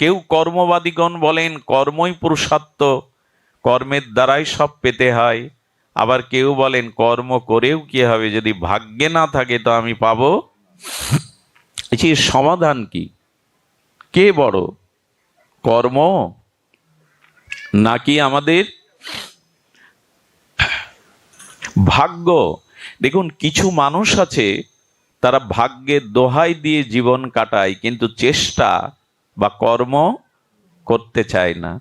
কেউ কর্মবাদীগণ বলেন কর্মই পুরুষার্থ, কর্মের দ্বারাই সব পেতে হয়। আবার কেউ বলেন কর্ম করেও কি হবে, যদি ভাগ্যে না থাকে তো আমি পাবো। এর সমাধান কি? কে বড়, কর্ম নাকি আমাদের ভাগ্য? দেখুন, কিছু মানুষ আছে তারা ভাগ্যের দোহাই দিয়ে জীবন কাটায়, কিন্তু চেষ্টা বা কর্ম করতে চায় না।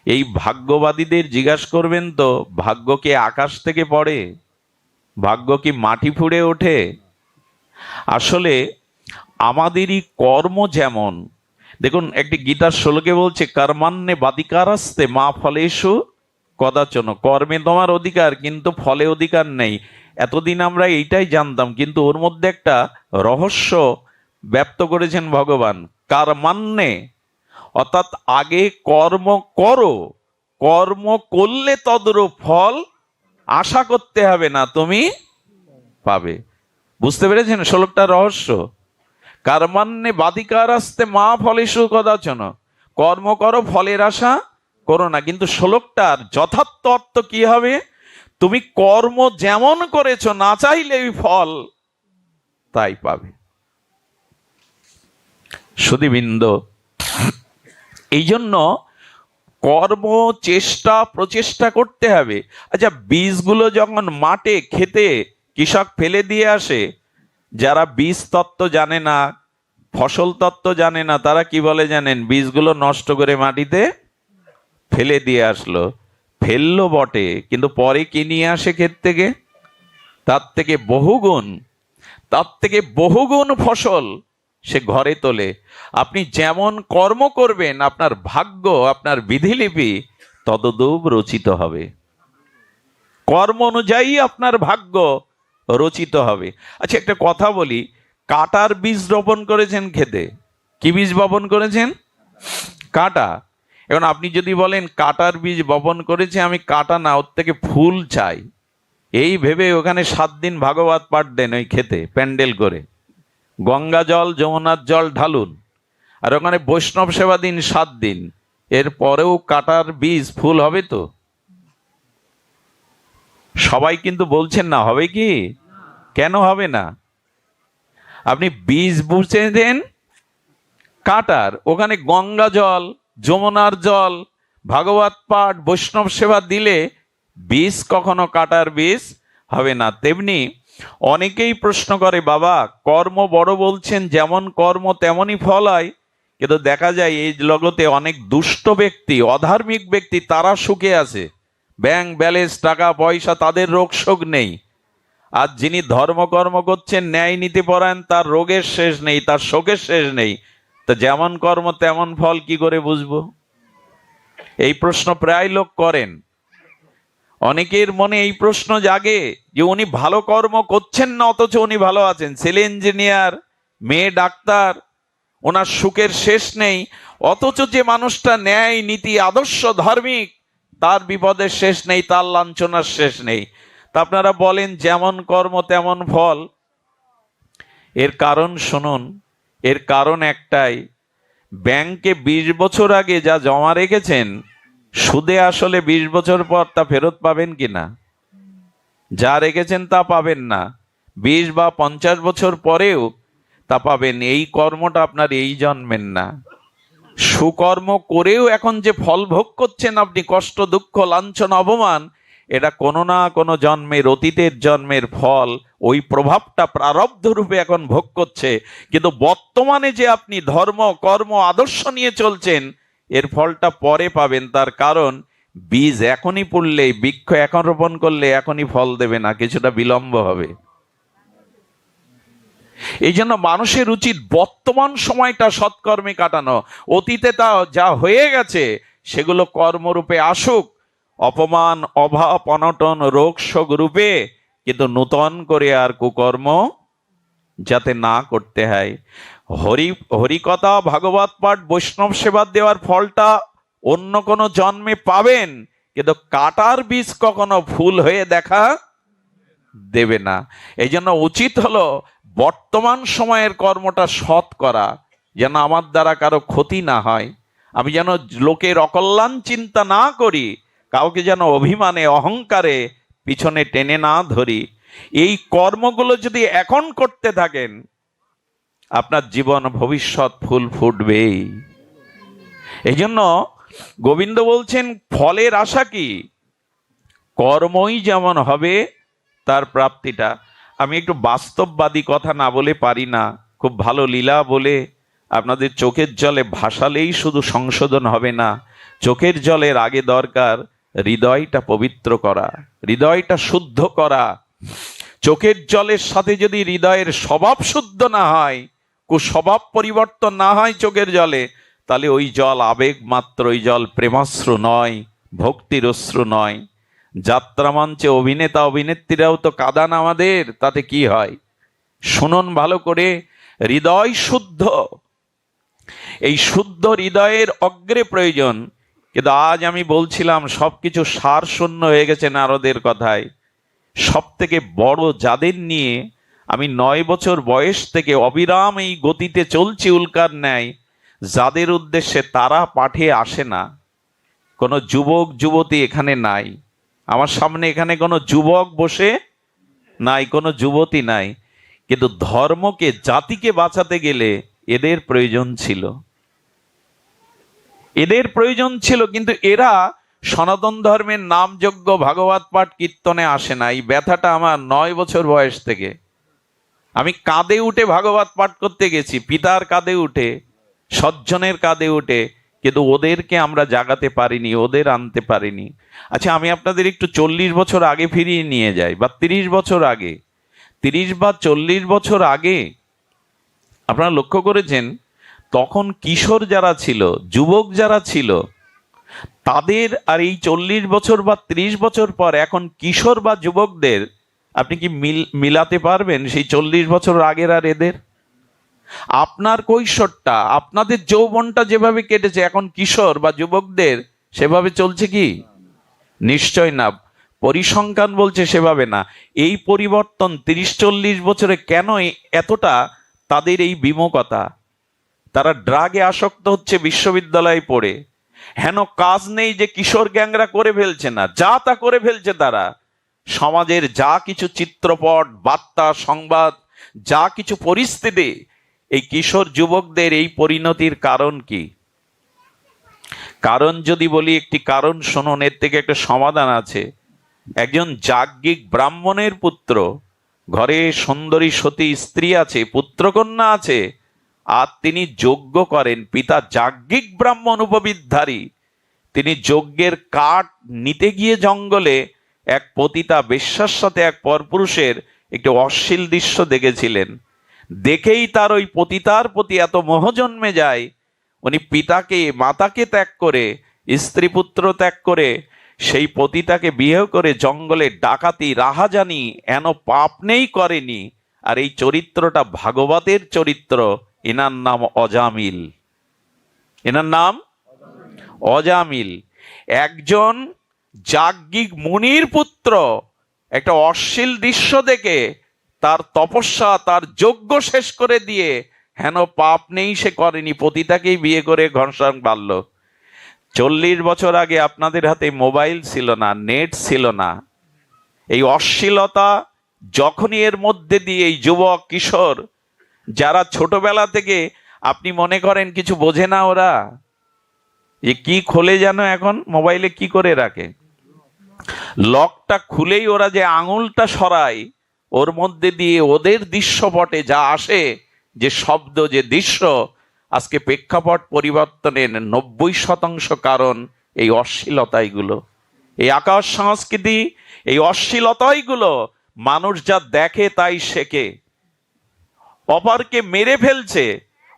এই ভাগ্যবাদীদের জিজ্ঞাসা করবেন তো, ভাগ্য কি আকাশ থেকে পড়ে? ভাগ্য কি মাটি ফুঁড়ে ওঠে? আসলে আমাদেরই কর্ম যেমন, দেখুন একটি গীতার শ্লোকে বলছে কর্মান্নে বাদিকারাস্তে মা ফলেষু কদাচন। কর্মে তোমার অধিকার, কিন্তু ফলে অধিকার নেই। এতদিন আমরা এইটাই জানতাম, কিন্তু ওর মধ্যে একটা রহস্য ব্যক্ত করেছেন ভগবান। কর্মান্নে অর্থাৎ আগে কর্ম করো, কর্ম করলে তদরূপ ফল আশা করতে হবে না, তুমি পাবে। বুঝতে পেরেছেন শ্লোকটার রহস্য? কর্মান্নে বাদিকারাস্তে মা ফলেষু কদাচন, কর্ম করো ফলের আশা করো না। কিন্তু শ্লোকটার যথার্থ অর্থ কি হবে? তুমি কর্ম যেমন করেছো, না চাইলেই ফল তাই পাবে। সুধীবৃন্দ, এই জন্য কর্ম চেষ্টা প্রচেষ্টা করতে হবে। আচ্ছা, বীজগুলো যখন মাঠে খেতে কৃষক ফেলে দিয়ে আসে, যারা বীজ তত্ত্ব জানে না, ফসল তত্ত্ব জানে না, তারা কি বলে জানেন? বীজগুলো নষ্ট করে মাটিতে ফেলে দিয়ে আসলো। ফেললো বটে, কিন্তু পরে কি নিয়ে আসে ক্ষেত থেকে? তার থেকে বহুগুণ ফসল সে ঘরে তোলে। আপনি যেমন কর্ম করবেন, আপনার ভাগ্য, আপনার বিধিলিপি তদদূপ রচিত হবে। কর্ম অনুযায়ী আপনার ভাগ্য রচিত হবে। আচ্ছা, একটা কথা বলি, কাঁটার বীজ রোপণ করেছেন খেতে, কি বীজ বপন করেছেন? কাঁটা। এখন আপনি যদি বলেন কাঁটার বীজ বপন করেছে, আমি কাঁটা না, ওর থেকে ফুল চাই, এই ভেবে ওখানে 7 দিন ভাগবত পাঠ দেন ওই খেতে প্যান্ডেল করে, গঙ্গা জল যমুনার জল ঢালুন, আর ওখানে বৈষ্ণব সেবা দিন 7 দিন, এরপরেও কাঁটার বীজ ফুল হবে তো? সবাই কিন্তু বলছেন না, হবে কি? কেন হবে না? আপনি বীজ বুঝে দেন কাঁটার, ওখানে গঙ্গা জল যমুনার জল ভাগবত পাঠ বৈষ্ণব সেবা দিলে বীজ কখনো কাঁটার বীজ হবে না। তেমনি অনেকেই প্রশ্ন করে, বাবা কর্ম বড় বলছেন, যেমন কর্ম তেমনই ফল হয়, কিন্তু দেখা যায় এই জগতে অনেক দুষ্ট ব্যক্তি, অধার্মিক ব্যক্তি, তারা সুখে আছে, ব্যাংক ব্যালেন্স, টাকা পয়সা, তাদের রোগ শোক নেই। আর যিনি ধর্মকর্ম করছেন, ন্যায় নীতি পরায়ণ, তার রোগের শেষ নেই, তার শোকের শেষ নেই। তো যেমন কর্ম তেমন ফল কি করে বুঝবো? এই প্রশ্ন প্রায় লোক করেন। অনেকের মনে এই প্রশ্ন জাগে যে উনি ভালো কর্ম করছেন না, অথচ উনি ভালো আছেন, ছেলে ইঞ্জিনিয়ার, মেয়ে ডাক্তার, ওনার সুখের শেষ নেই। অথচ যে মানুষটা ন্যায় নীতি আদর্শ ধার্মিক, তার বিপদের শেষ নেই, তার লাঞ্ছনার শেষ নেই। তা আপনারা বলেন যেমন কর্ম তেমন ফল। এর কারণ শুনুন, এর কারণ একটাই, ব্যাংকে 20 বছর আগে যা জমা রেখেছেন, সুদে আসলে 20 বছর পর তা ফেরত পাবেন কিনা? যা রেখেছেন তা পাবেন না, 20 বা 50 বছর পরেও তা পাবেন। এই কর্মটা আপনার এই জন্মের না। সুকর্ম করেও এখন যে ফল ভোগ করছেন আপনি, কষ্ট দুঃখ লাঞ্ছনা অপমান, এটা কোনো না কোনো জন্মের, অতীতের জন্মের ফল, ওই প্রভাবটা প্রারব্ধ রূপে এখন ভোগ করছে। কিন্তু বর্তমানে যে আপনি ধর্ম কর্ম আদর্শ নিয়ে চলছেন, এর ফলটা পরে পাবেন। তার কারণ বীজ এখনই পড়লে, বৃক্ষ এখন রোপণ করলে এখনই ফল দেবে না, কিছুটা বিলম্ব হবে। এই জন্য মানুষের উচিত বর্তমান সময়টা সৎকর্মে কাটানো। অতীতে তা যা হয়ে গেছে সেগুলো কর্মরূপে আসুক, অপমান অভাব অনটন রোগ শোক রূপে, কিন্তু নূতন করে আর কুকর্ম যাতে না করতে হয়। হরিকথা ভাগবত পাঠ বৈষ্ণব সেবা দেওয়ার ফলটা অন্য কোনো জন্মে পাবেন, কিন্তু কাটার বীজ কখনো ফুল হয়ে দেখা দেবে না। এই জন্য উচিত হলো বর্তমান সময়ের কর্মটা সৎ করা, যেন আমার দ্বারা কারো ক্ষতি না হয়, আমি যেন লোকের অকল্যাণ চিন্তা না করি, কাউকে যেন অভিমানে অহংকারে পিছনে টেনে না ধরি। এই কর্মগুলো যদি এখন করতে থাকেন, আপনার জীবন ভবিষ্যৎ ফুল ফুটবেই। এই জন্য গোবিন্দ বলছেন ফলের আশা কি, কর্মই যেমন হবে তার প্রাপ্তিটা। আমি একটু বাস্তববাদী কথা না বলে পারি না, খুব ভালো লীলা বলে আপনাদের চোখের জলে ভাসালেই শুধু সংশোধন হবে না, চোখের জলের আগে দরকার হৃদয়টা পবিত্র করা, হৃদয়টা শুদ্ধ করা। চোখের জলের সাথে যদি হৃদয়ের স্বভাব শুদ্ধ না হয়, কুস্বভাব পরিবর্তন না হয় চোখের জলে, তাহলে ওই জল আবেগ মাত্র, ওই জল প্রেমাশ্রু নয়, ভক্তির অশ্রু নয়। যাত্রা মঞ্চে অভিনেতা অভিনেত্রীরাও তো কাঁদান আমাদের, তাতে কি হয়? শুনুন ভালো করে, হৃদয় শুদ্ধ, এই শুদ্ধ হৃদয়ের অগ্রে প্রয়োজন। কিন্তু আজ আমি বলছিলাম সবকিছু সার শূন্য হয়ে গেছে নারদের কথায়। সব থেকে বড় যাদের নিয়ে আমি 9 বছর বয়স থেকে অবিরাম এই গতিতে চলছি উল্কার ন্যায়, যাদের উদ্দেশ্যে তারা পাঠে আসে না। কোনো যুবক যুবতী এখানে নাই, আমার সামনে এখানে কোনো যুবক বসে নাই, কোনো যুবতী নাই, কিন্তু ধর্মকে জাতিকে বাঁচাতে গেলে এদের প্রয়োজন ছিল, এদের প্রয়োজন ছিল। কিন্তু এরা সনাতন ধর্মের নামযজ্ঞ ভাগবত পাঠ কীর্তনে আসে না। এই ব্যথাটা আমার 9 বছর বয়স থেকে। আমি কাঁধে উঠে ভাগবত পাঠ করতে গেছি, পিতার কাঁধে উঠে, সজ্জনের কাঁধে উঠে, কিন্তু ওদেরকে আমরা জাগাতে পারিনি, ওদের আনতে পারিনি। আচ্ছা, আমি আপনাদের একটু 40 বছর আগে ফিরিয়ে নিয়ে যাই, বা 30 বছর আগে, 30 বা 40 বছর আগে আপনারা লক্ষ্য করেছেন তখন কিশোর যারা ছিল, যুবক যারা ছিল, তাদের আর এই 40 বছর বা 30 বছর পর এখন কিশোর বা যুবকদের আপনি কি মিলাতে পারবেন সেই 40 বছর আগের আর এদের? আপনার কৈশোরটা, আপনাদের যৌবনটা যেভাবে কেটেছে, এখন কিশোর বা যুবকদের সেভাবে চলছে কি? নিশ্চয় না। পরিসংখ্যান বলছে সেভাবে না। এই পরিবর্তন 30-40 বছরে কেন এতটা তাদের এই বিমুখতা? তারা ড্রাগে আসক্ত হচ্ছে বিশ্ববিদ্যালয়ে পড়ে, হেন কাজ নেই যে কিশোর গ্যাংরা করে ফেলছে না, যা তা করে ফেলছে তারা। সমাজের যা কিছু চিত্রপট, বার্তা, সংবাদ, যা কিছু পরিস্থিতি, এই কিশোর যুবকদের এই পরিণতির কারণ কি? কারণ যদি বলি, একটি কারণ শুনুন, এর থেকে একটা সমাধান আছে। একজন যাজ্ঞিক ব্রাহ্মণের পুত্র, ঘরে সুন্দরী সতী স্ত্রী আছে, পুত্রকন্যা আছে, আর তিনি যজ্ঞ করেন। পিতা যাজ্ঞিক ব্রাহ্মণ উপবিদধারী, তিনি যজ্ঞের কাঠ নিতে গিয়ে জঙ্গলে এক পতিতা বেশ্যার সাথে এক পরপুরুষের একটি অশ্লীল দৃশ্য দেখেছিলেন। দেখেই তার ওই পতিতার প্রতি এত মোহ জন্মে যায়, উনি পিতাকে মাতাকে ত্যাগ করে, স্ত্রী পুত্র ত্যাগ করে সেই পতিতাকে বিয়ে করে জঙ্গলে ডাকাতি রাহাজানি এন পাপ নেই করেনি। আর এই চরিত্রটা ভাগবতের চরিত্র। এনার নাম অজামিল, এনার নাম অজামিল। একজন যাজ্ঞিক মুনির পুত্র একটা অশ্লীল দৃশ্য দেখে তার তপস্যা, তার যজ্ঞ শেষ করে দিয়ে, হেন পাপ নেই সে করেনি, পতিতাকেই বিয়ে করে ঘনশ্যাম বাড়ল। 40 বছর আগে আপনাদের হাতে মোবাইল ছিল না, নেট ছিল না। এই অশ্লীলতা যখনই এর মধ্যে দিয়ে এই যুবক কিশোর যারা ছোটবেলা থেকে আপনি মনে করেন কিছু বোঝে না, ওরা যে কি খোলে যেন এখন মোবাইলে কি করে রাখে, লকটা খুলেই ওরা যে আঙুলটা সরায়, ওর মধ্যে দিয়ে ওদের দৃশ্যপটে যা আসে, যে শব্দ, যে দৃশ্য, আজকে প্রেক্ষাপট পরিবর্তনের 90% কারণ এই অশ্লীলতাইগুলো, এই আকাশ সংস্কৃতি, এই অশ্লীলতাইগুলো। মানুষ যা দেখে তাই শেখে। অপরকে মেরে ফেলছে,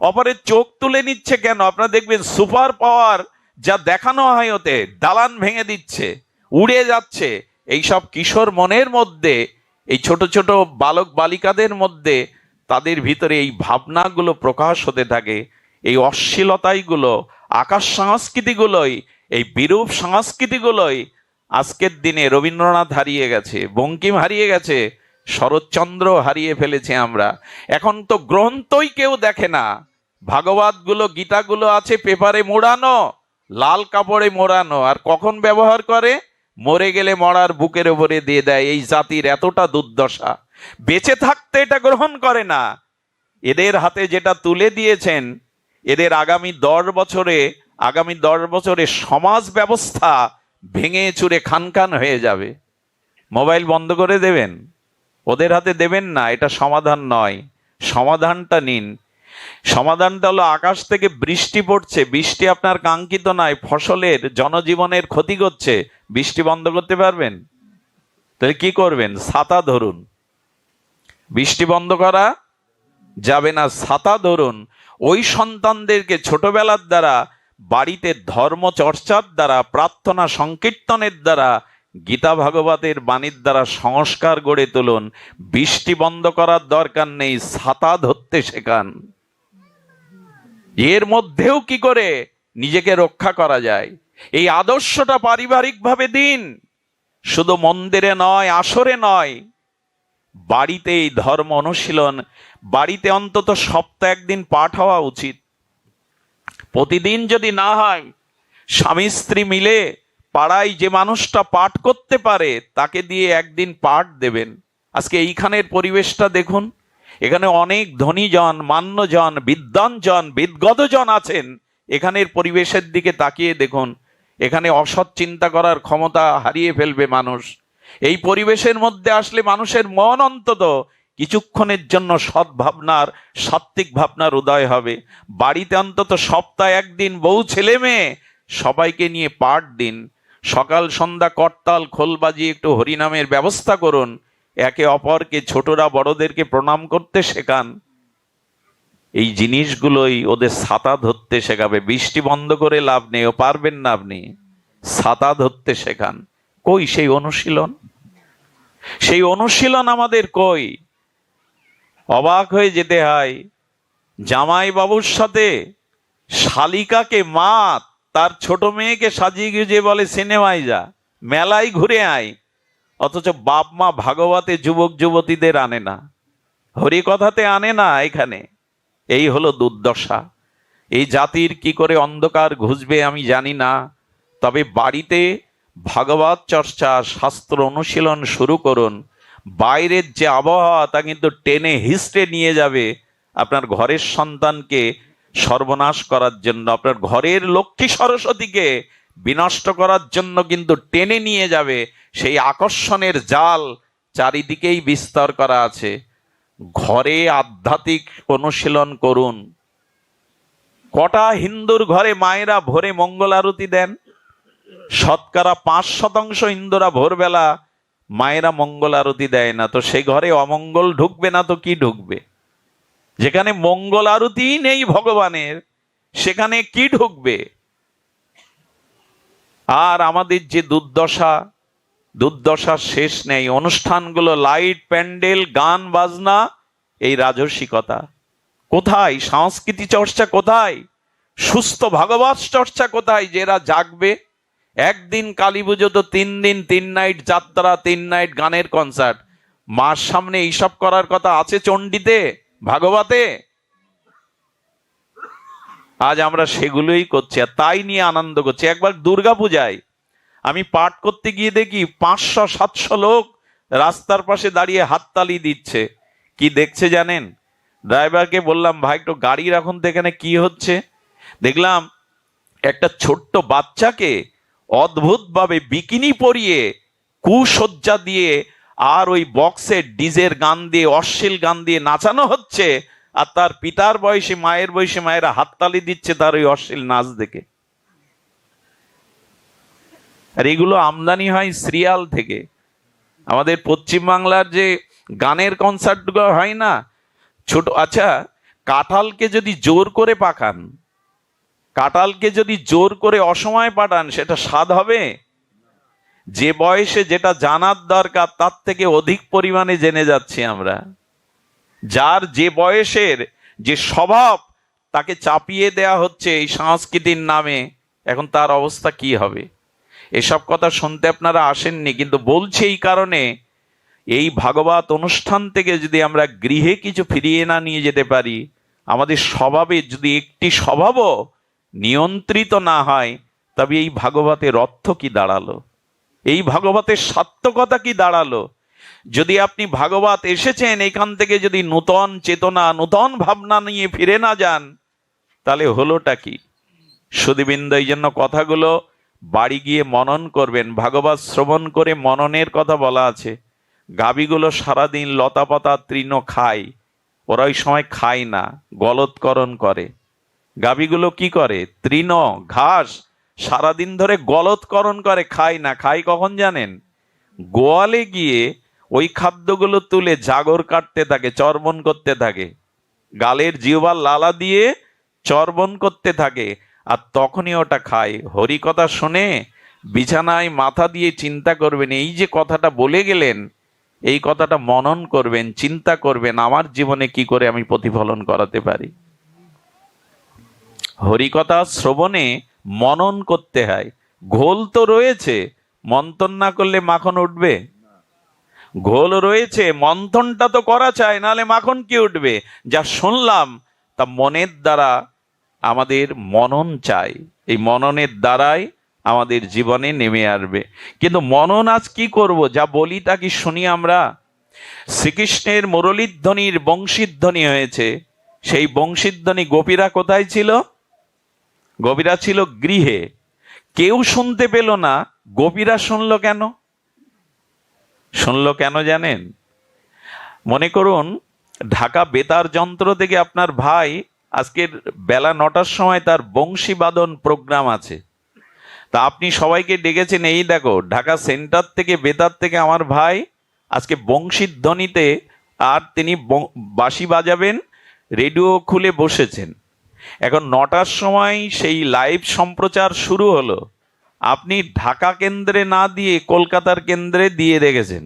অপরের চোখ তুলে নিচ্ছে কেন? আপনারা দেখবেন সুপার পাওয়ার যা দেখানো হয়, ওতে দালান ভেঙে দিচ্ছে, উড়ে যাচ্ছে। এইসব কিশোর মনের মধ্যে, এই ছোট ছোট বালক বালিকাদের মধ্যে, তাদের ভিতরে এই ভাবনাগুলো প্রকাশ হতে থাকে। এই অশ্লীলতাইগুলো, আকাশ সংস্কৃতিগুলোই, এই বিরূপ সংস্কৃতিগুলোই আজকের দিনে রবীন্দ্রনাথ হারিয়ে গেছে, বঙ্কিম হারিয়ে গেছে, শরৎচন্দ্র হারিয়ে ফেলেছে আমরা। এখন তো গ্রন্থই কেউ দেখে না, ভাগবত গুলো, গীতাগুলো আছে পেপারে মোড়ানো, লাল কাপড়ে মোড়ানো, আর কখন ব্যবহার করে? মরে গেলে মরার বুকের উপরে দিয়ে দেয়। এই জাতির এতটা দুর্দশা, বেঁচে থাকতে এটা গ্রহণ করে না। এদের হাতে যেটা তুলে দিয়েছেন, এদের আগামী 10 বছরে সমাজ ব্যবস্থা ভেঙে চুরে খান খান হয়ে যাবে। মোবাইল বন্ধ করে দেবেন? ওদের হাতে দেবেন না, এটা সমাধান নয়। সমাধানটা নিন। সমাধানটা হলো, আকাশ থেকে বৃষ্টি পড়ছে, বৃষ্টি আপনার কাঙ্ক্ষিত নয়, ফসলের জনজীবনের ক্ষতি করছে, বৃষ্টি বন্ধ করতে পারবেন? তাহলে কি করবেন? ছাতা ধরুন। বৃষ্টি বন্ধ করা যাবে না, ছাতা ধরুন। ওই সন্তানদেরকে ছোটবেলার দ্বারা, বাড়িতে ধর্ম চর্চার দ্বারা, প্রার্থনা সংকীর্তনের দ্বারা, গীতা ভাগবতের বাণীর দ্বারা সংস্কার গড়ে তুলুন। বৃষ্টি বন্ধ করার দরকার নেই, ছাতা ধরতে শেখান। এর মধ্যেও কি করে নিজেকে রক্ষা করা যায়, এই আদর্শটা পারিবারিকভাবে দিন। শুধু মন্দিরে নয়, আসরে নয়, বাড়িতে এই ধর্ম অনুশীলন, বাড়িতে অন্তত সপ্তাহে একদিন পাঠ হওয়া উচিত। প্রতিদিন যদি না হয়, স্বামী স্ত্রী মিলে পাড়ায় যে মানুষটা পাঠ করতে পারে তাকে দিয়ে একদিন পাঠ দেবেন। আজকে এইখানের পরিবেশটা দেখুন, এখানে অনেক ধনীজন, মান্যজন, বিদ্বানজন, বিদগতজন আছেন। এখানের পরিবেশের দিকে তাকিয়ে দেখুন, এখানে অসৎ চিন্তা করার ক্ষমতা হারিয়ে ফেলবে মানুষ। এই পরিবেশের মধ্যে আসলে মানুষের মন অন্তত কিছুক্ষণের জন্য সদ্ভাবনার, সাত্ত্বিক ভাবনার উদয় হবে। বাড়িতে অন্তত সপ্তাহে একদিন বউ ছেলে মেয়ে সবাইকে নিয়ে পাঠ দিন। সকাল সন্ধ্যা করতাল খোল বাজিয়ে একটু হরিনামের ব্যবস্থা করুন। একে অপরকে, ছোটরা বড়দেরকে প্রণাম করতে শেখান। এই জিনিসগুলোই ওদের ছাতা ধরতে শেখাবে। বৃষ্টি বন্ধ করে লাভ নেই, ও পারবেন না আপনি। ছাতা ধরতে শেখান। কই সেই অনুশীলন? সেই অনুশীলন আমাদের কই? অবাক হয়ে যেতে হয়, জামাই বাবুর সাথে শালিকাকে মা তার ছোট মেয়েকে সাজিয়ে গুজিয়ে বলে সিনেমায় যা, মেলায় ঘুরে আয়, অথচ বাপ মা ভাগবতে যুবক যুবতীদের আনে না, হরিকথাতে আনে না। এখানে এই হলো দুর্দশা। এই জাতির কি করে অন্ধকার ঘুচবে আমি জানি না, তবে বাড়িতে ভাগবত চর্চা, শাস্ত্র অনুশীলন শুরু করুন। বাইরের যে আবহাওয়া তা কিন্তু টেনে হিস্টে নিয়ে যাবে আপনার ঘরের সন্তানকে সর্বনাশ করার জন্য, আপনার ঘরের লক্ষ্মী সরস্বতীকে বিনষ্ট করার জন্য কিন্তু টেনে নিয়ে যাবে। সেই আকর্ষণের জাল চারিদিকেই বিস্তার করা আছে। ঘরে আধ্যাত্মিক অনুশীলন করুন। কটা হিন্দুর ঘরে মায়েরা ভোরে মঙ্গল আরতি দেন? শতকরা 5% হিন্দুরা ভোরবেলা মায়েরা মঙ্গল আরতি দেয় না। তো সেই ঘরে অমঙ্গল ঢুকবে না তো কি ঢুকবে? যেখানে মঙ্গল আরতি নেই ভগবানের, সেখানে কি ঢুকবে? আর আমাদের যে দুর্দশার শেষ নেই। অনুষ্ঠানগুলো লাইট, প্যান্ডেল, গান বাজনা, এই রাজসিকতা কোথায়? সংস্কৃতি চর্চা কোথায়? সুস্থ ভাগবত চর্চা কোথায়? যেরা জাগবে। একদিন কালী পুজো তো 3 দিন 3 নাইট যাত্রা, 3 নাইট গানের কনসার্ট। মার সামনে এইসব করার কথা আছে চণ্ডীতে, ভাগবতে? আজ আমরা সেগুলোই করছি, আর তাই নিয়ে আনন্দ করছি। একবার দুর্গা পূজায় আমি পাঠ করতে গিয়ে দেখি 500-700 লোক রাস্তার পাশে দাঁড়িয়ে হাততালি দিচ্ছে। কি দেখছে জানেন? ড্রাইভারকে বললাম, ভাই একটু গাড়ি রাখুন তো, এখানে কি হচ্ছে? দেখলাম একটা ছোট্ট বাচ্চাকে অদ্ভুতভাবে বিকিনি পরিয়ে, কুসজ্জা দিয়ে, আর ওই বক্সের ডিজের গান দিয়ে, অশ্লীল গান দিয়ে নাচানো হচ্ছে, আর তার পিতার বয়সী, মায়ের বয়সী মায়েরা হাততালি দিচ্ছে তার ওই অশ্লীল নাচ দেখে। আর এগুলো আমদানি হয় সিরিয়াল থেকে। আমাদের পশ্চিমবাংলার যে গানের কনসার্টগুলো হয় না, ছোট, আচ্ছা কাঁঠালকে যদি জোর করে পাকান, কাঁঠালকে যদি জোর করে অসময়ে পাঠান, সেটা স্বাদ হবে? যে বয়সে যেটা জানার দরকার তার থেকে অধিক পরিমাণে জেনে যাচ্ছি আমরা। যার যে বয়সের যে স্বভাব, তাকে চাপিয়ে দেয়া হচ্ছে এই সংস্কৃতির নামে। এখন তার অবস্থা কি হবে? এসব কথা শুনতে আপনারা আসেননি, কিন্তু বলছি এই কারণে, এই ভাগবত অনুষ্ঠান থেকে যদি আমরা গৃহে কিছু ফিরিয়ে না নিয়ে যেতে পারি, আমাদের স্বভাবে যদি একটি স্বভাবও নিয়ন্ত্রিত না হয়, তবে এই ভাগবতের অর্থ কি দাঁড়ালো? এই ভাগবতের সার্থকতা কি দাঁড়ালো? যদি আপনি ভাগবত এসেছেন এখান থেকে যদি নূতন চেতনা, নূতন ভাবনা নিয়ে ফিরে না যান, তাহলে হলোটা কি? সুধীবৃন্দ, এই জন্য কথাগুলো বাড়ি গিয়ে মনন করবেন। ভাগবত শ্রবণ করে মননের কথা বলা আছে। গাভীগুলো সারাদিন লতা পাতা তৃণ খায়, ওরা ওই সময় খায় না, গলৎকরণ করে। গাভীগুলো কি করে? তৃণ ঘাস সারাদিন ধরে গলৎকরণ করে, খায় না। খায় কখন জানেন? গোয়ালে গিয়ে ওই খাদ্যগুলো তুলে জাগর কাটতে থাকে, চর্বণ করতে থাকে, গালের জিহ্বার লালা দিয়ে চর্বণ করতে থাকে, আর তখনই ওটা খায়। হরি কথা শুনে বিছানায় মাথা দিয়ে চিন্তা করবেন, এই যে কথাটা বলে গেলেন, এই কথাটা মনন করবেন, চিন্তা করবেন, আমার জীবনে কি করে আমি প্রতিফলন করাতে পারি। হরিকথা শ্রবণে মনন করতে হয়। ঘোল তো রয়েছে, মন্থন না করলে মাখন উঠবে? ঘোল রয়েছে, মন্থনটা তো করা চাই, নাহলে মাখন কি উঠবে? যা শুনলাম তা মনের দ্বারা আমাদের মনন চাই, এই মননের দ্বারাই আমাদের জীবনে নেমে আসবে। কিন্তু মনন আজ কি করব? যা বলি তা কি শুনি আমরা? শ্রীকৃষ্ণের মুরলীধ্বনির বংশীধ্বনি হয়েছে, সেই বংশীধ্বনি গোপীরা কোথায় ছিল? গোপীরা ছিল গৃহে। কেউ শুনতে পেল না, গোপীরা শুনলো কেন? শুনলো কেন জানেন? মনে করুন ঢাকা বেতার যন্ত্র থেকে আপনার ভাই আজকের বেলা 9টার সময় তার বংশী বাদন প্রোগ্রাম আছে, তা আপনি সবাইকে ডেকেছেন, এই দেখো ঢাকা সেন্টার থেকে, বেতার থেকে আমার ভাই আজকে বংশীর ধ্বনিতে, আর তিনি বাঁশি বাজাবেন, রেডিও খুলে বসেছেন। এখন 9টার সময় সেই লাইভ সম্প্রচার শুরু হলো, আপনি ঢাকা কেন্দ্রে না দিয়ে কলকাতার কেন্দ্রে দিয়ে রেখেছেন।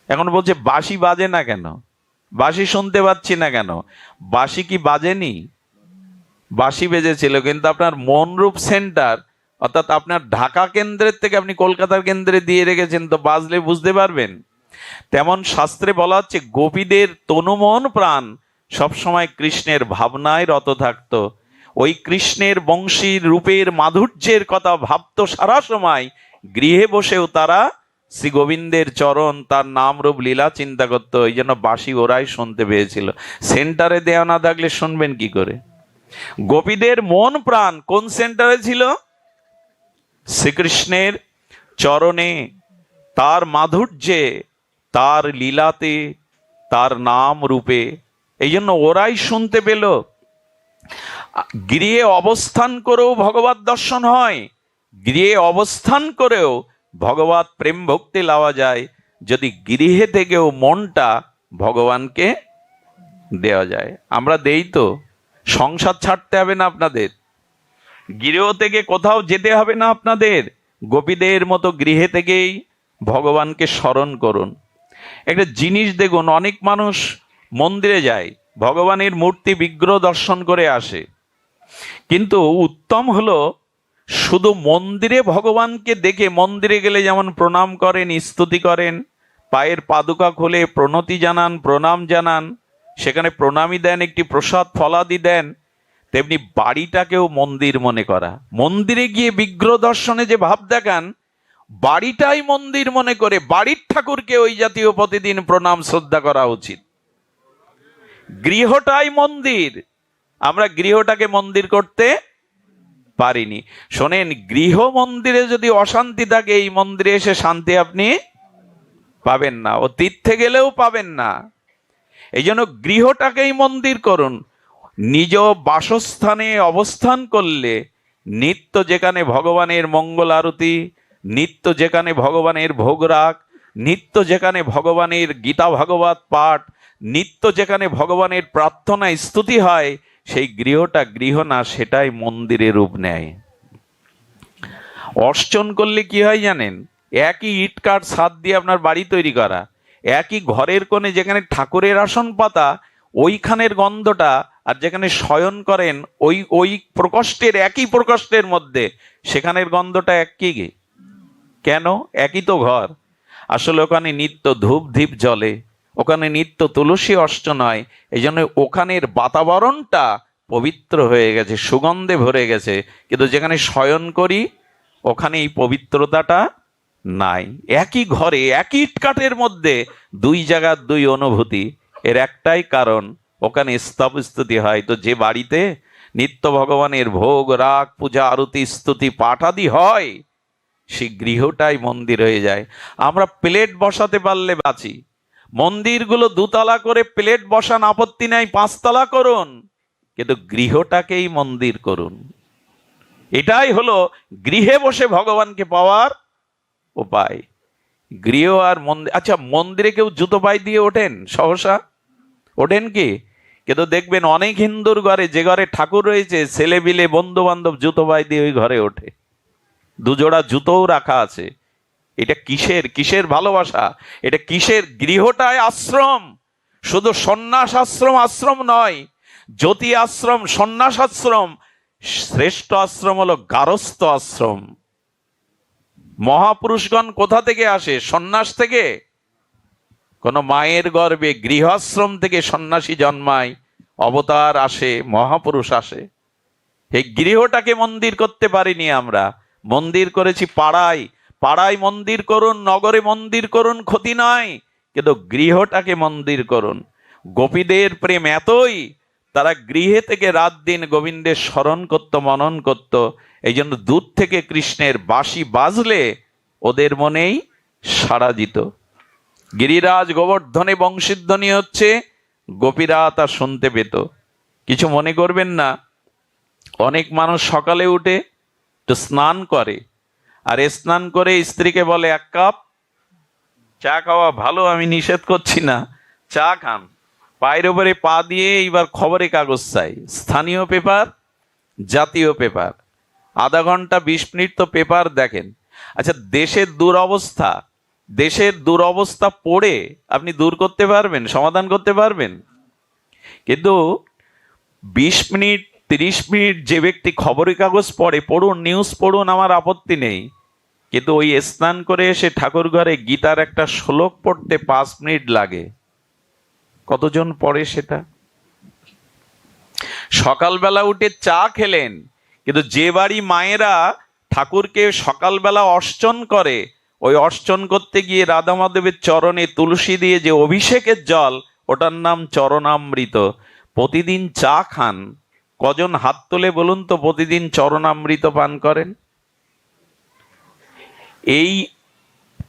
এখন বলছে বাঁশি বাজে না কেন, বাঁশি শুনতে পাচ্ছি না কেন? বাঁশি কি বাজেনি? বাঁশি বেজেছিল, কিন্তু আপনার মনরূপ সেন্টার অর্থাৎ আপনার ঢাকা কেন্দ্রের থেকে আপনি কলকাতার কেন্দ্রে দিয়ে রেখেছেন, তো বাজলে বুঝতে পারবেন। তেমন শাস্ত্রে বলা হচ্ছে গোপীদের তনু মন প্রাণ সবসময় কৃষ্ণের ভাবনায় রত থাকতো। ওই কৃষ্ণের বংশীর রূপের মাধুর্যের কথা ভাবতো সারা সময়। গৃহে বসেও তারা শ্রী গোবিন্দের চরণ, তার নাম রূপ লীলা চিন্তা করতো। এই জন্য বাঁশি ওরাই শুনতে পেয়েছিল। সেন্টারে দেওয়া না থাকলে শুনবেন কি করে? গোপীদের মন প্রাণ কোন সেন্টারে ছিল? শ্রীকৃষ্ণের চরণে, তার মাধুর্যে, তার লীলাতে, তার নাম রূপে। এই জন্য ওরাই শুনতে পেল। গৃহে অবস্থান করেও ভগবত দর্শন হয়, গৃহে অবস্থান করেও ভগবত প্রেম ভক্তি লাওয়া যায়, যদি গৃহে থেকেও মনটা ভগবানকে দেওয়া যায়। আমরা দেই তো। সংসার ছাড়তে হবে না আপনাদের, গৃহ থেকে কোথাও যেতে হবে না আপনাদের। গোপীদের মতো গৃহে থেকেই ভগবানকে স্মরণ করুন। একটা জিনিস দেখুন, অনেক মানুষ মন্দিরে যায়, ভগবানের মূর্তি বিগ্রহ দর্শন করে আসে, কিন্তু উত্তম হলো শুধু মন্দিরে ভগবানকে দেখে, মন্দিরে গেলে যেমন প্রণাম করেন, স্তুতি করেন, পায়ের পাদুকা খুলে প্রণতি জানান, প্রণাম জানান, সেখানে প্রণামী দেন, একটি প্রসাদ ফলাদি দেন, তেমনি বাড়িটাকেও মন্দির মনে করা। মন্দিরে গিয়ে বিগ্রহ দর্শনে যে ভাব দেখান, বাড়িটাই মন্দির মনে করে বাড়ির ঠাকুরকে ওই জাতীয় প্রতিদিন প্রণাম শ্রদ্ধা করা উচিত। গৃহটাই মন্দির, আমরা গৃহটাকে মন্দির করতে পারিনি। শোনেন, গৃহ মন্দিরে যদি অশান্তি থাকে, এই মন্দিরে এসে শান্তি আপনি পাবেন না, ও তীর্থে গেলেও পাবেন না। এই জন্য গৃহটাকেই মন্দির করুন। নিজ বাসস্থানে অবস্থান করলে নিত্য যেখানে ভগবানের মঙ্গল আরতি, নিত্য যেখানে ভগবানের ভোগরাগ, নিত্য যেখানে ভগবানের গীতা ভাগবত পাঠ, নিত্য যেখানে ভগবানের প্রার্থনা স্তুতি হয়, সেই গৃহটা গৃহ না, সেটাই মন্দিরের রূপ নেয়। অর্চন করলে কি হয় জানেন? একই ইট কাঠ ছাদ দিয়ে আপনার বাড়ি তৈরি করা, একই ঘরের কোণে যেখানে ঠাকুরের আসন পাতা, ওইখানের গন্ধটা, আর যেখানে শয়ন করেন ওই ওই প্রকোষ্ঠের, একই প্রকোষ্ঠের মধ্যে সেখানের গন্ধটা একই। কেন? একই তো ঘর। আসলে ওখানে নিত্য ধূপ ধীপ জ্বলে, ওখানে নিত্য তুলসী অর্চন হয়, এই জন্য ওখানের বাতাবরণটা পবিত্র হয়ে গেছে, সুগন্ধে ভরে গেছে। কিন্তু যেখানে শয়ন করি ওখানে এই পবিত্রতাটা নাই। একই ঘরে একই ইটকাঠের মধ্যে দুই জায়গার দুই অনুভূতি। এর একটাই কারণ, ওখানে স্তব স্তুতি হয়। তো যে বাড়িতে নিত্য ভগবানের ভোগ রাগ পূজা আরতি স্তুতি পাঠাদি হয়, সেই গৃহটাই মন্দির হয়ে যায়। আমরা প্লেট বসাতে পারলে বাঁচি। মন্দিরগুলো দুতলা করে প্লেট বসান, আপত্তি নাই, 5 তলা করুন, কিন্তু গৃহটাকেই মন্দির করুন। এটাই হলো গৃহে বসে ভগবানকে পাওয়ার উপায়। গৃহ আর মন্দির। আচ্ছা, মন্দিরে কেউ জুতো পায়ে দিয়ে ওঠেন? সহসা ওঠেন কি? কিন্তু দেখবেন অনেক হিন্দুর ঘরে, যে ঘরে ঠাকুর রয়েছে, ছেলে বিলে বন্ধু বান্ধব জুতো পায়ে দিয়ে ওই ঘরে ওঠে, দুজোড়া জুতোও রাখা আছে। এটা কিসের কিসের ভালোবাসা? এটা কিসের? গৃহটায় আশ্রম। শুধু সন্ন্যাস আশ্রম আশ্রম নয়, জ্যোতি আশ্রম, সন্ন্যাস আশ্রম। শ্রেষ্ঠ আশ্রম হলো গারস্থ আশ্রম। মহাপুরুষগণ কোথা থেকে আসে? সন্ন্যাস থেকে। কোন মায়ের গর্ভে গৃহাশ্রম থেকে সন্ন্যাসী জন্মায়, অবতার আসে, মহাপুরুষ আসে। এই গৃহটাকে মন্দির করতে পারিনি আমরা। মন্দির করেছি পাড়ায়। পাড়ায় মন্দির করুন, নগরে মন্দির করুন, ক্ষতি নয়, কিন্তু গৃহটাকে মন্দির করুন। গোপীদের প্রেম এতই, তারা গৃহে থেকে রাত দিন গোবিন্দের স্মরণ করত, মনন করত। এই জন্য দূর থেকে কৃষ্ণের বাঁশি বাজলে ওদের মনেই সাড়া দিত। গিরিরাজ গোবর্ধনে বংশীধ্বনি হচ্ছে, গোপীরা তা শুনতে পেত। কিছু মনে করবেন না। অনেক মানুষ সকালে উঠে তো স্নান করে, আর স্নান করে স্ত্রীকে বলে 1 কাপ চা খাওয়া ভালো, আমি নিষেধ করছি না, চা খান। পায়ের উপরে পা দিয়ে এইবার খবরের কাগজ চাই, স্থানীয় পেপার, জাতীয় পেপার। আধা ঘন্টা 20 মিনিট তো পেপার দেখেন। আচ্ছা, দেশের দুরবস্থা, দেশের দুরবস্থা পড়ে আপনি দূর করতে পারবেন, সমাধান করতে পারবেন? কিন্তু 20 মিনিট 30 মিনিট যে ব্যক্তি খবরের কাগজ পড়ে, পড়ুন, নিউজ পড়ুন, আমার আপত্তি নেই, কিন্তু ওই স্নান করে এসে ঠাকুর ঘরে গীতার একটা শ্লোক পড়তে 5 মিনিট লাগে। কতজন পড়ে সেটা? সকালবেলা উঠে চা খেলেন, কিন্তু যে বাড়ি মায়েরা ঠাকুরকে সকালবেলা অর্চন করে, ওই অর্চন করতে গিয়ে রাধা মাধবের চরণে তুলসী দিয়ে যে অভিষেকের জল, ওটার নাম চরণামৃত। প্রতিদিন চা খান, কজন হাত তোলে বলুন তো প্রতিদিন চরণামৃত পান করেন? এই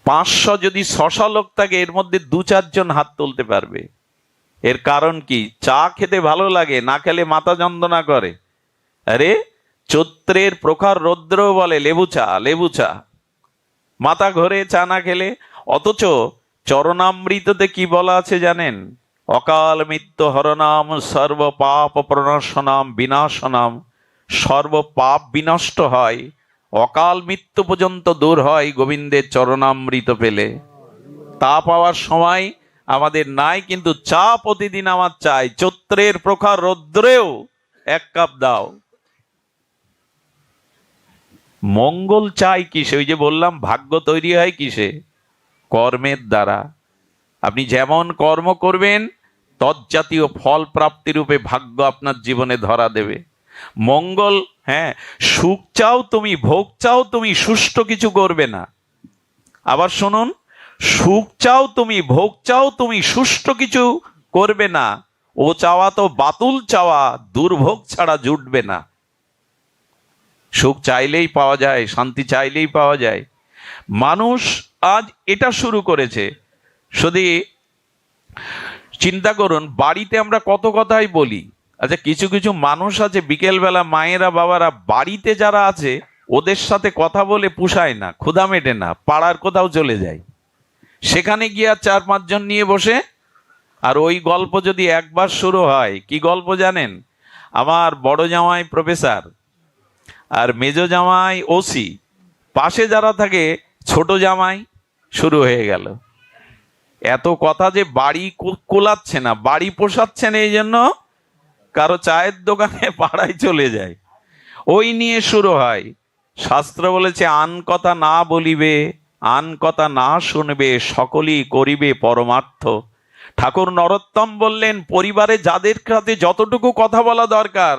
500 যদি 600 লোক থাকে, এর মধ্যে 2-4 জন হাত তুলতে পারবে। এর কারণ কি? চা খেতে ভালো লাগে, না খেলে মাথা যন্ত্রণা করে। আরে, চৈত্রের প্রখর রৌদ্র বলে লেবু চা, লেবু চা, মাথা ঘোরে চা না খেলে। অথচ চরণামৃততে কি বলা আছে জানেন? অকাল মৃত্যু হরনাম সর্ব পাপ প্রণাশনাম বিনাশনাম। সর্ব পাপ বিনষ্ট হয়, অকাল মৃত্যু পর্যন্ত দূর হয় গোবিন্দের চরণামৃত পেলে। তা পাওয়ার সময় আমাদের নাই, কিন্তু চা প্রতিদিন আমার চাই। চৈত্রের প্রখর রৌদ্রেও 1 কাপ দাও। মঙ্গল চাই কিসে? ওই যে বললাম, ভাগ্য তৈরি হয় কিসে? কর্মের দ্বারা। আপনি যেমন কর্ম করবেন, তজ্জাতীয় ফল প্রাপ্তি রূপে ভাগ্য আপনার জীবনে ধরা দেবে। মঙ্গল, হ্যাঁ, সুখ চাও তুমি, ভোগ চাও তুমি, সুষ্ঠু কিছু করবে না। আবার শুনুন, সুখ চাও তুমি, ভোগ চাও তুমি, সুষ্ঠু কিছু করবে না। ও চাওয়া তো বাতুল চাওয়া, দুর্ভোগ ছাড়া জুটবে না। সুখ চাইলেই পাওয়া যায়, শান্তি চাইলেই পাওয়া যায়। মানুষ আজ এটা শুরু করেছে। শুধু চিন্তা করুন, বাড়িতে আমরা কত কথাই বলি। আচ্ছা, কিছু কিছু মানুষ আছে, বিকেলবেলা মায়েরা বাবারা বাড়িতে যারা আছে ওদের সাথে কথা বলে পুষায় না, ক্ষুধা মেটে না, পাড়ার কোথাও চলে যায়, সেখানে গিয়ে 4-5 জন নিয়ে বসে। আর ওই গল্প যদি একবার শুরু হয়, কি গল্প জানেন? আমার বড় জামাই প্রফেসর আর মেজো জামাই ওসি, পাশে যারা থাকে ছোট জামাই, শুরু হয়ে গেল। এত কথা যে বাড়ি কোলাচ্ছে না, বাড়ি পোষাচ্ছে না, এই জন্য কারো চায়ের দোকানে পাড়ায় চলে যায়, ওই নিয়ে শুরু হয়। শাস্ত্র বলেছে, আন কথা না বলিবে, আন কথা না শুনবে, সকলেই করিবে পরমার্থ। ঠাকুর নরোত্তম বললেন, পরিবারে যাদের সাথে যতটুকু কথা বলা দরকার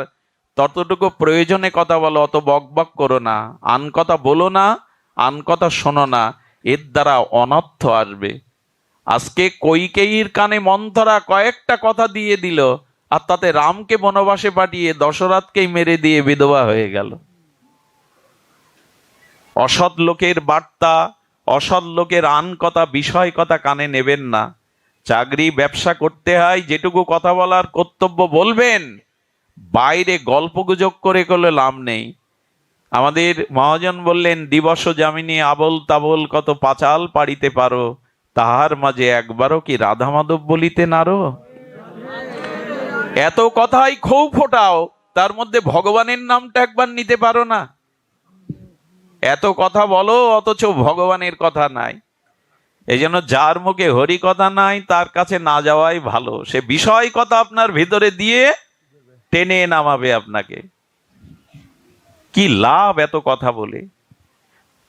ততটুকু প্রয়োজনে কথা বলো, অত বকবক করো না, আন কথা বলো না, আন কথা শোনো না, এর দ্বারা অনর্থ আসবে। আজকে কৈকেয়ীর কানে মন্থরা কয়েকটা কথা দিয়ে দিল, আর তাতে রামকে বনবাসে পাঠিয়ে দশরথকেই মেরে দিয়ে বিধবা হয়ে গেল। অসৎ লোকের বার্তা, অসৎ লোকের আন কথা, বিষয় কথা কানে নেবেন না। চাকরি ব্যবসা করতে হয়, যেটুকু কথা বলার কর্তব্য বলবেন, বাইরে গল্পগুজব করে করলে লাভ নেই। আমাদের মহাজন বললেন, দিবস যামিনী আবল তাবল কত পাঁচাল পাড়িতে পারো, তাহার মাঝে একবারও কি রাধা মাধব বলিতে নারো। এত কথাই খুব ফোটাও, তার মধ্যে ভগবানের নামটা একবার নিতে পারো না। এত কথা বলো অথচ ভগবানের কথা নাই। এই জন্য যার মুখে হরি কথা নাই তার কাছে না যাওয়াই ভালো। সে বিষয় কথা আপনার ভিতরে দিয়ে টেনে নামাবে আপনাকে। কি লাভ এত কথা বলে?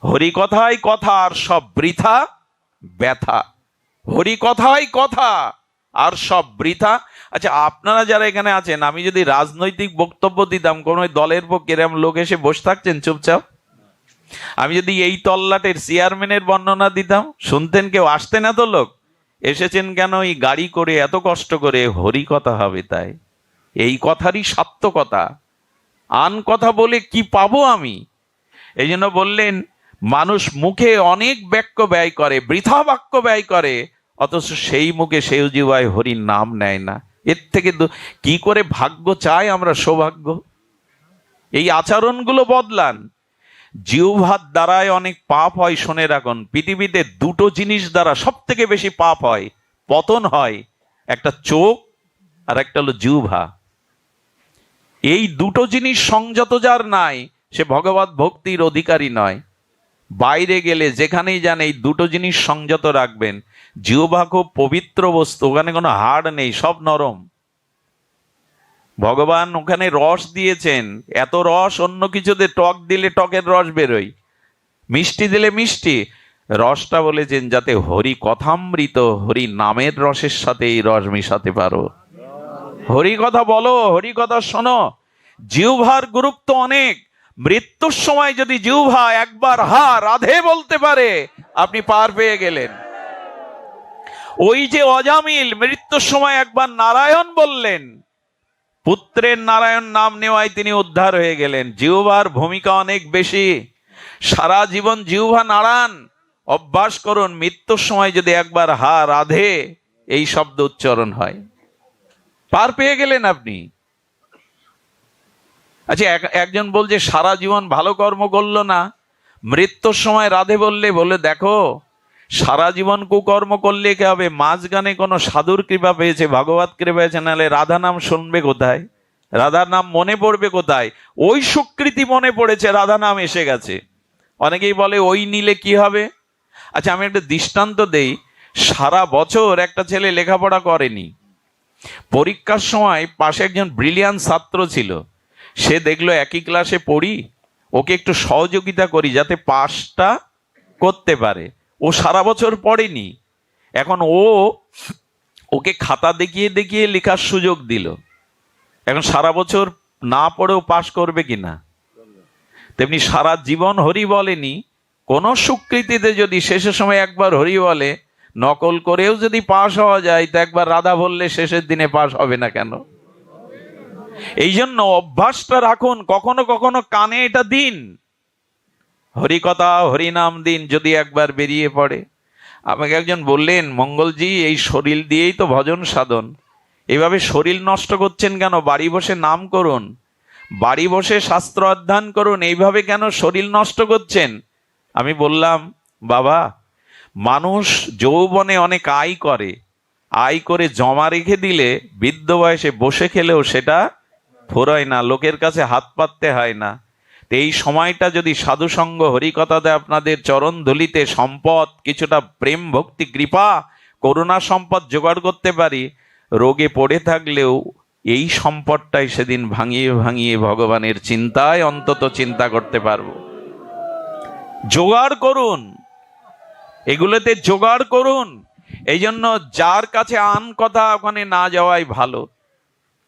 হরি কথাই কথা আর সব বৃথা ব্যথা। হরি কথাই কথা আর সব বৃথা। আচ্ছা, আপনারা যারা এখানে আছেন, আমি যদি রাজনৈতিক বক্তব্য দিতাম, কোন দলের পক্ষে এরকম লোক এসে বসে থাকছেন চুপচাপ? আমি যদি এই তল্লাটের চেয়ারম্যানের বর্ণনা দিতাম, শুনতেন কেউ? আসতেন এত লোক? এসেছেন কেন? এই গাড়ি করে এত কষ্ট করে, হরি কথা হবে তাই। এই কথারই সার্থকতা। আন কথা বলে কি পাবো আমি? এই জন্য বললেন, মানুষ মুখে অনেক বাক্য ব্যয় করে, বৃথা বাক্য ব্যয় করে, অথচ সেই মুখে সেই জিহ্বায় হরির নাম নেয় না। এর থেকে কি করে ভাগ্য চাই আমরা? সৌভাগ্য। এই আচরণগুলো বদলান। জিহ্বার দ্বারায় অনেক পাপ হয়, শুনে রাখুন। পৃথিবীতে দুটো জিনিস দ্বারা সব থেকে বেশি পাপ হয়, পতন হয়, একটা চোখ আর একটা হলো জিহ্বা। এই দুটো জিনিস সংযত যার নাই, সে ভগবত ভক্তির অধিকারী নয়। বাইরে গেলে যেখানেই যান এই দুটো জিনিস সংযত রাখবেন। জিহ্বা খুব পবিত্র বস্তু, ওখানে কোনো হাড় নেই, সব নরম। ভগবান ওখানে রস দিয়েছেন, এত রস অন্য কিছুতে টক দিলে টকের রস বেরোয়, মিষ্টি দিলে মিষ্টি। রসটা বলেছেন যাতে হরি কথামৃত, হরি নামের রসের সাথে এই রস মিশাতে পারো। হরি কথা বলো, হরি কথা শোনো। জিহ্বার গুরুত্ব অনেক। মৃত্যুর সময় যদি জিহ্বা একবার হা রাধে বলতে পারে, আপনি পার পেয়ে গেলেন। ওই যে অজামিল মৃত্যুর সময় একবার নারায়ণ বললেন, পুত্রের নারায়ণ নাম নেওয়ায় তিনি উদ্ধার হয়ে গেলেন। জিহ্বার ভূমিকা অনেক বেশি। সারা জীবন জিহ্বা নাড়ান, অভ্যাস করুন। মৃত্যুর সময় যদি একবার হা রাধে এই শব্দ উচ্চারণ হয়, পার পেয়ে গেলেন আপনি। আচ্ছা, একজন বলছে সারা জীবন ভালো কর্ম করলো না, মৃত্যুর সময় রাধে বলে দেখো, সারা জীবন কুকর্ম করলে কি হবে? মাঝখানে কোনো সাধুর কৃপা পেয়েছে, ভগবত কৃপা পেয়েছে, নাহলে রাধা নাম শুনবে কোথায়? রাধার নাম মনে পড়বে কোথায়? ওই সুকৃতি মনে পড়েছে, রাধা নাম এসে গেছে। অনেকেই বলে ওই নিলে কি হবে। আচ্ছা, আমি একটা দৃষ্টান্ত দেই। সারা বছর একটা ছেলে লেখাপড়া করেনি, পরীক্ষার সময় পাশে একজন ব্রিলিয়ান্ট ছাত্র ছিল। সে দেখলো একই ক্লাসে পড়ি, ওকে একটু সহযোগিতা করি যাতে পাসটা করতে পারে। ও সারা বছর পড়েনি, এখন ওকে খাতা দেখিয়ে দেখিয়ে লেখার সুযোগ দিল। এখন সারা বছর না পড়েও পাস করবে কিনা? তেমনি সারা জীবন হরি বলেনি, কোন স্বীকৃতিতে যদি শেষের সময় একবার হরি বলে, নকল করেও যদি পাস হওয়া যায়, তো একবার রাধা বললে শেষের দিনে পাস হবে না কেন? এই জন্য অভ্যাসটা রাখুন, কখনো কখনো কানে এটা দিন, হরি কথা হরি নাম দিন, যদি একবার বেরিয়ে পড়ে। আমাকে একজন বললেন, মঙ্গলজি এই শরীর দিয়েই তো ভজন সাধন, এভাবে শরীর নষ্ট করছেন কেন? বাড়ি বসে নাম করুন, বাড়ি বসে শাস্ত্র অধ্যয়ন করুন, এইভাবে কেন শরীর নষ্ট করছেন? আমি বললাম, বাবা, মানুষ যৌবনে অনেক আয় করে জমা রেখে দিলে বৃদ্ধ বয়সে বসে খেলেও সেটা ফুরোয় না, লোকের কাছে হাত পাততে হয় না। এই সময়টা যদি সাধুসঙ্গ হরিকথাতে আপনাদের চরণ ধুলিতে সম্পদ, কিছুটা প্রেম ভক্তি কৃপা করুণা সম্পদ জোগাড় করতে পারি, রোগে পড়ে থাকলেও এই সম্পদটাই সেদিন ভাঙিয়ে ভাঙিয়ে ভগবানের চিন্তায় অন্তত চিন্তা করতে পারবো। জোগাড় করুন, এগুলোতে জোগাড় করুন। এই জন্য যার কাছে আন কথা ওখানে না যাওয়াই ভালো।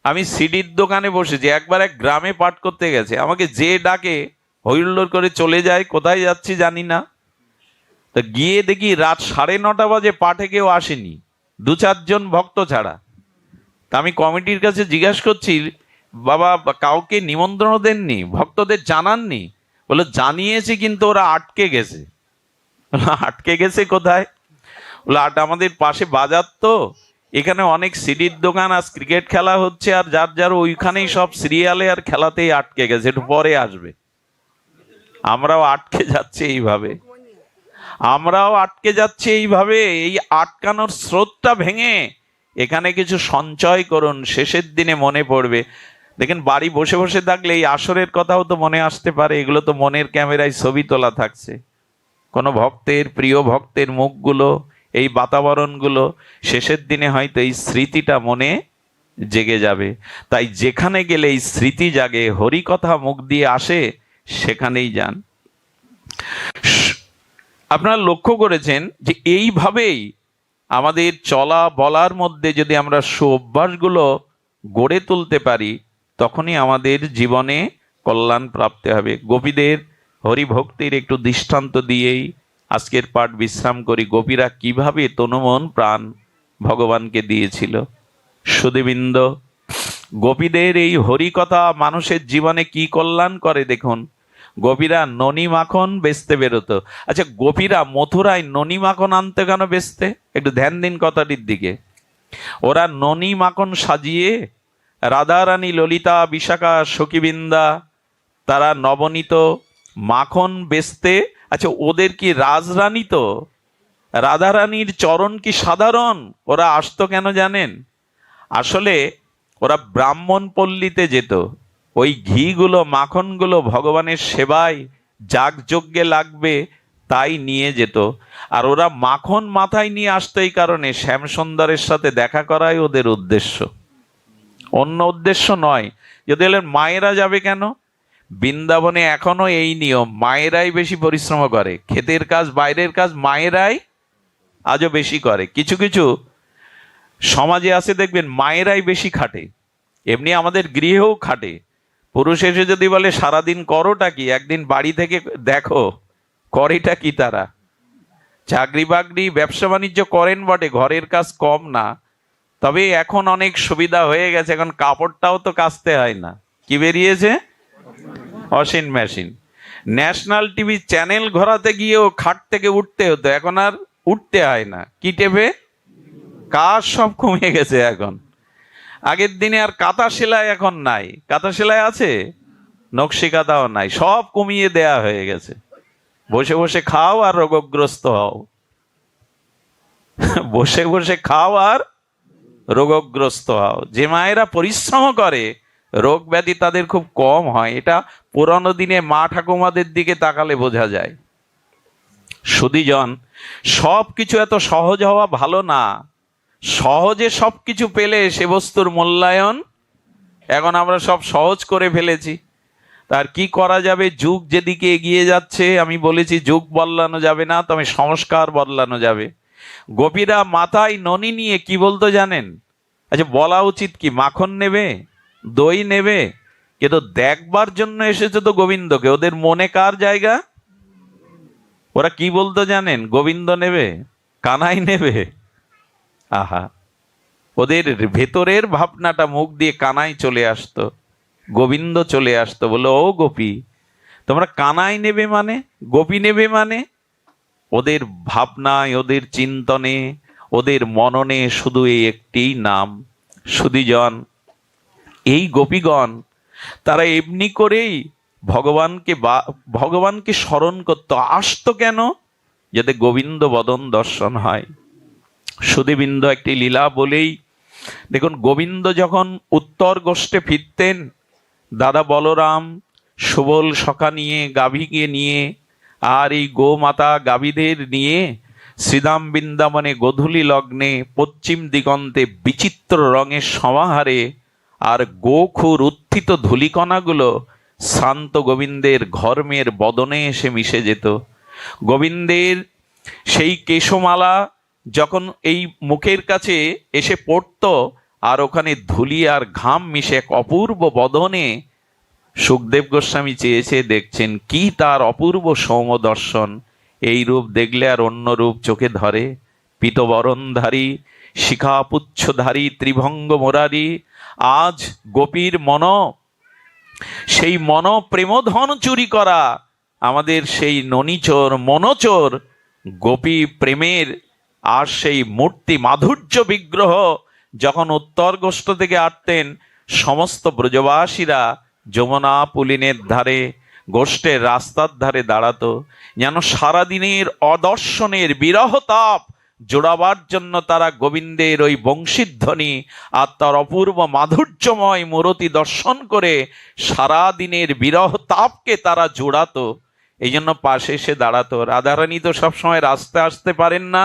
আমি সিডির দোকানে বসেছি, একবার এক গ্রামে পাঠ করতে গেছে, আমাকে যে ডাকে হইল্লোড় করে চলে যায়, কোথায় যাচ্ছি জানি না। তো গিয়ে দেখি রাত 9:30 বাজে পাঠে কেউ আসেনি, 2-4 জন ভক্ত ছাড়া। তা আমি কমিটির কাছে জিজ্ঞাসা করছি, বাবা কাউকে নিমন্ত্রণ দেননি, ভক্তদের জানাননি? বলে জানিয়েছি কিন্তু ওরা আটকে গেছে। আটকে গেছে কোথায়? বলে আমাদের পাশে বাজার, তো এখানে অনেক সিডির দোকান, আজ ক্রিকেট খেলা হচ্ছে, আর যার যার ওইখানেই সব সিরিয়ালে আর খেলাতেই আটকে গেছে, একটু পরে আসবে। আমরাও আটকে যাচ্ছি এইভাবে, এই আটকানোর স্রোতটা ভেঙে এখানে কিছু সঞ্চয় করুন, শেষের দিনে মনে পড়বে। দেখেন, বাড়ি বসে বসে থাকলে এই আসরের কথাও তো মনে আসতে পারে, এগুলো তো মনের ক্যামেরায় ছবি তোলা থাকছে। কোনো ভক্তের, প্রিয় ভক্তের মুখগুলো, এই বাতাবরণগুলো, শেষের দিনে হয়তো এই স্মৃতিটা মনে জেগে যাবে। তাই যেখানে গেলে এই স্মৃতি জাগে, হরি কথা মুখ দিয়ে আসে, সেখানেই যান। আপনারা লক্ষ্য করেছেন যে এইভাবেই আমাদের চলা বলার মধ্যে যদি আমরা সুঅভ্যাসগুলো গড়ে তুলতে পারি, তখনই আমাদের জীবনে কল্যাণ প্রাপ্তি হবে। গোপীদের হরিভক্তির একটু দৃষ্টান্ত দিয়েই আজকের পাঠ বিশ্রাম করি। গোপীরা কিভাবে তনুমন প্রাণ ভগবানকে দিয়েছিল। সুধীবৃন্দ, গোপীদের এই হরিকথা মানুষের জীবনে কি কল্যাণ করে দেখুন। গোপীরা ননি মাখন বেচতে বেরোতো। আচ্ছা, গোপীরা মথুরায় ননি মাখন আনতে কেন বেচতে? একটু ধ্যান দিন কথাটির দিকে। ওরা ননি মাখন সাজিয়ে রাধারানী, ললিতা, বিশাখা, সখীবৃন্দা, তারা নবনীত মাখন বেচতে। আচ্ছা, ওদের কি রাজরানী? তো রাধারানীর চরণ কি সাধারণ? ওরা আসতো কেন জানেন? আসলে ওরা ব্রাহ্মণ পল্লীতে যেত, ওই ঘিগুলো, মাখনগুলো ভগবানের সেবায় যাগযজ্ঞে লাগবে তাই নিয়ে যেত। আর ওরা মাখন মাথায় নিয়ে আসতো এই কারণে, শ্যামসুন্দরের সাথে দেখা করাই ওদের উদ্দেশ্য, অন্য উদ্দেশ্য নয়। যদি বলেন মায়েরা যাবে কেন? বৃন্দাবনে এখনো এই নিয়ম, মায়েরাই বেশি পরিশ্রম করে, ক্ষেতের কাজ, বাইরের কাজ মায়েরাই আজও বেশি করে। কিছু কিছু সমাজে আছে দেখবেন মায়েরাই বেশি খাটে, এমনি আমাদের গৃহেও খাটে। পুরুষ এসে যদি বলে সারাদিন করোটা কি, একদিন বাড়ি থেকে দেখো করেটা কি। তারা চাকরি বাকরি, ব্যবসা বাণিজ্য করেন বটে, ঘরের কাজ কম না। তবে এখন অনেক সুবিধা হয়ে গেছে, এখন কাপড়টাও তো কাচতে হয় না। কি বেরিয়েছে? Washing machine. National TV channel ঘোরাতে গিয়েও খাট থেকে উঠতে হতো, এখন আর উঠতে হয় না। কি টেপে? কাজ সব কমে গেছে এখন। আগের দিনে আর কাঁথা সেলাই এখন নাই। কাঁথা সেলাই আছে? নকশি কাঁথাও নাই, সব কমিয়ে দেয়া হয়ে গেছে। বসে বসে খাও আর রোগগ্রস্ত হও, বসে বসে খাও আর রোগগ্রস্ত হও। যে মায়েরা পরিশ্রম করে, রোগ ব্যাধি তাদের খুব কম হয়। এটা পুরানো দিনে মা ঠাকুমাদের দিকে তাকালে বোঝা যায়। সুধীজন, সব কিছু এত সহজ হওয়া ভালো না। সহজে সব কিছু পেলে সে বস্তুর মূল্যায়ন, এখন আমরা সব সহজ করে ফেলেছি। তার কি করা যাবে? যুগ যেদিকে এগিয়ে যাচ্ছে, আমি বলেছি যুগ বদলানো যাবে না, তবে সংস্কার বদলানো যাবে। গোপীরা মাথায় ননি নিয়ে কি বলতো জানেন? আচ্ছা, বলা উচিত কি, মাখন নেবে, দই নেবে, কিন্তু দেখবার জন্য এসেছে তো গোবিন্দকে। ওদের মনে কার জায়গা? ওরা কি বলতো জানেন? গোবিন্দ নেবে, কানাই নেবে। আহা, ওদের ভেতরের ভাবনাটা মুখ দিয়ে কানাই চলে আসতো, গোবিন্দ চলে আসতো। বলো, ও গোপী, তোমরা কানাই নেবে মানে, গোপী নেবে মানে? ওদের ভাবনায়, ওদের চিন্তনে, ওদের মননে শুধু এই একটি নাম, সুধীজন। এই গোপীগণ তারা এমনি করেই ভগবানকে স্মরণ করতো। আসতো কেন? যাতে গোবিন্দ বদন দর্শন হয়। সুধীবৃন্দ, একটি লীলা বলেই দেখুন, গোবিন্দ যখন উত্তর গোষ্ঠে ফিরতেন, দাদা বলরাম সুবল সখা নিয়ে, গাভীকে নিয়ে, আর এই গোমাতা গাভীদের নিয়ে শ্রীধাম বৃন্দাবনে গোধূলি লগ্নে পশ্চিম দিগন্তে বিচিত্র রঙের সমাহারে আর গোখুর উত্থিত ধূলিকণাগুলো শান্ত গোবিন্দের ঘর্মের বদনে এসে মিশে যেত। গোবিন্দের সেই কেশমালা, যখন এই মুখের কাছে এসে পড়তো, আর ওখানে ধুলি আর ঘাম মিশে এক অপূর্ব বদনে সুখদেব গোস্বামী চেয়েছে দেখছেন কি তার অপূর্ব সৌমদর্শন। এই রূপ দেখলে আর অন্য রূপ চোখে ধরে? পীতবরণধারী শিখাপুচ্ছধারী ত্রিভঙ্গ মোরারি, আজ গোপীর মন, সেই মন প্রেমধন চুরি করা, আমাদের সেই ননীচোর মনোচোর গোপী প্রেমের আর সেই মূর্তি মাধুর্য বিগ্রহ যখন উত্তর গোষ্ঠ থেকে আসতেন, সমস্ত ব্রজবাসীরা যমুনা পুলিনের ধারে গোষ্ঠের রাস্তার ধারে দাঁড়াতো, যেন সারাদিনের অদর্শনের বিরহ তাপ জোড়াবার জন্য তারা গোবিন্দের ওই বংশীধ্বনি আর তার অপূর্ব মাধুর্যময় মূরতি দর্শন করে সারাদিনের বিরহ তাপকে তারা জোড়াতো। এই জন্য পাশে এসে দাঁড়াতো। রাধারানী তো সবসময় রাস্তায় আসতে পারেন না।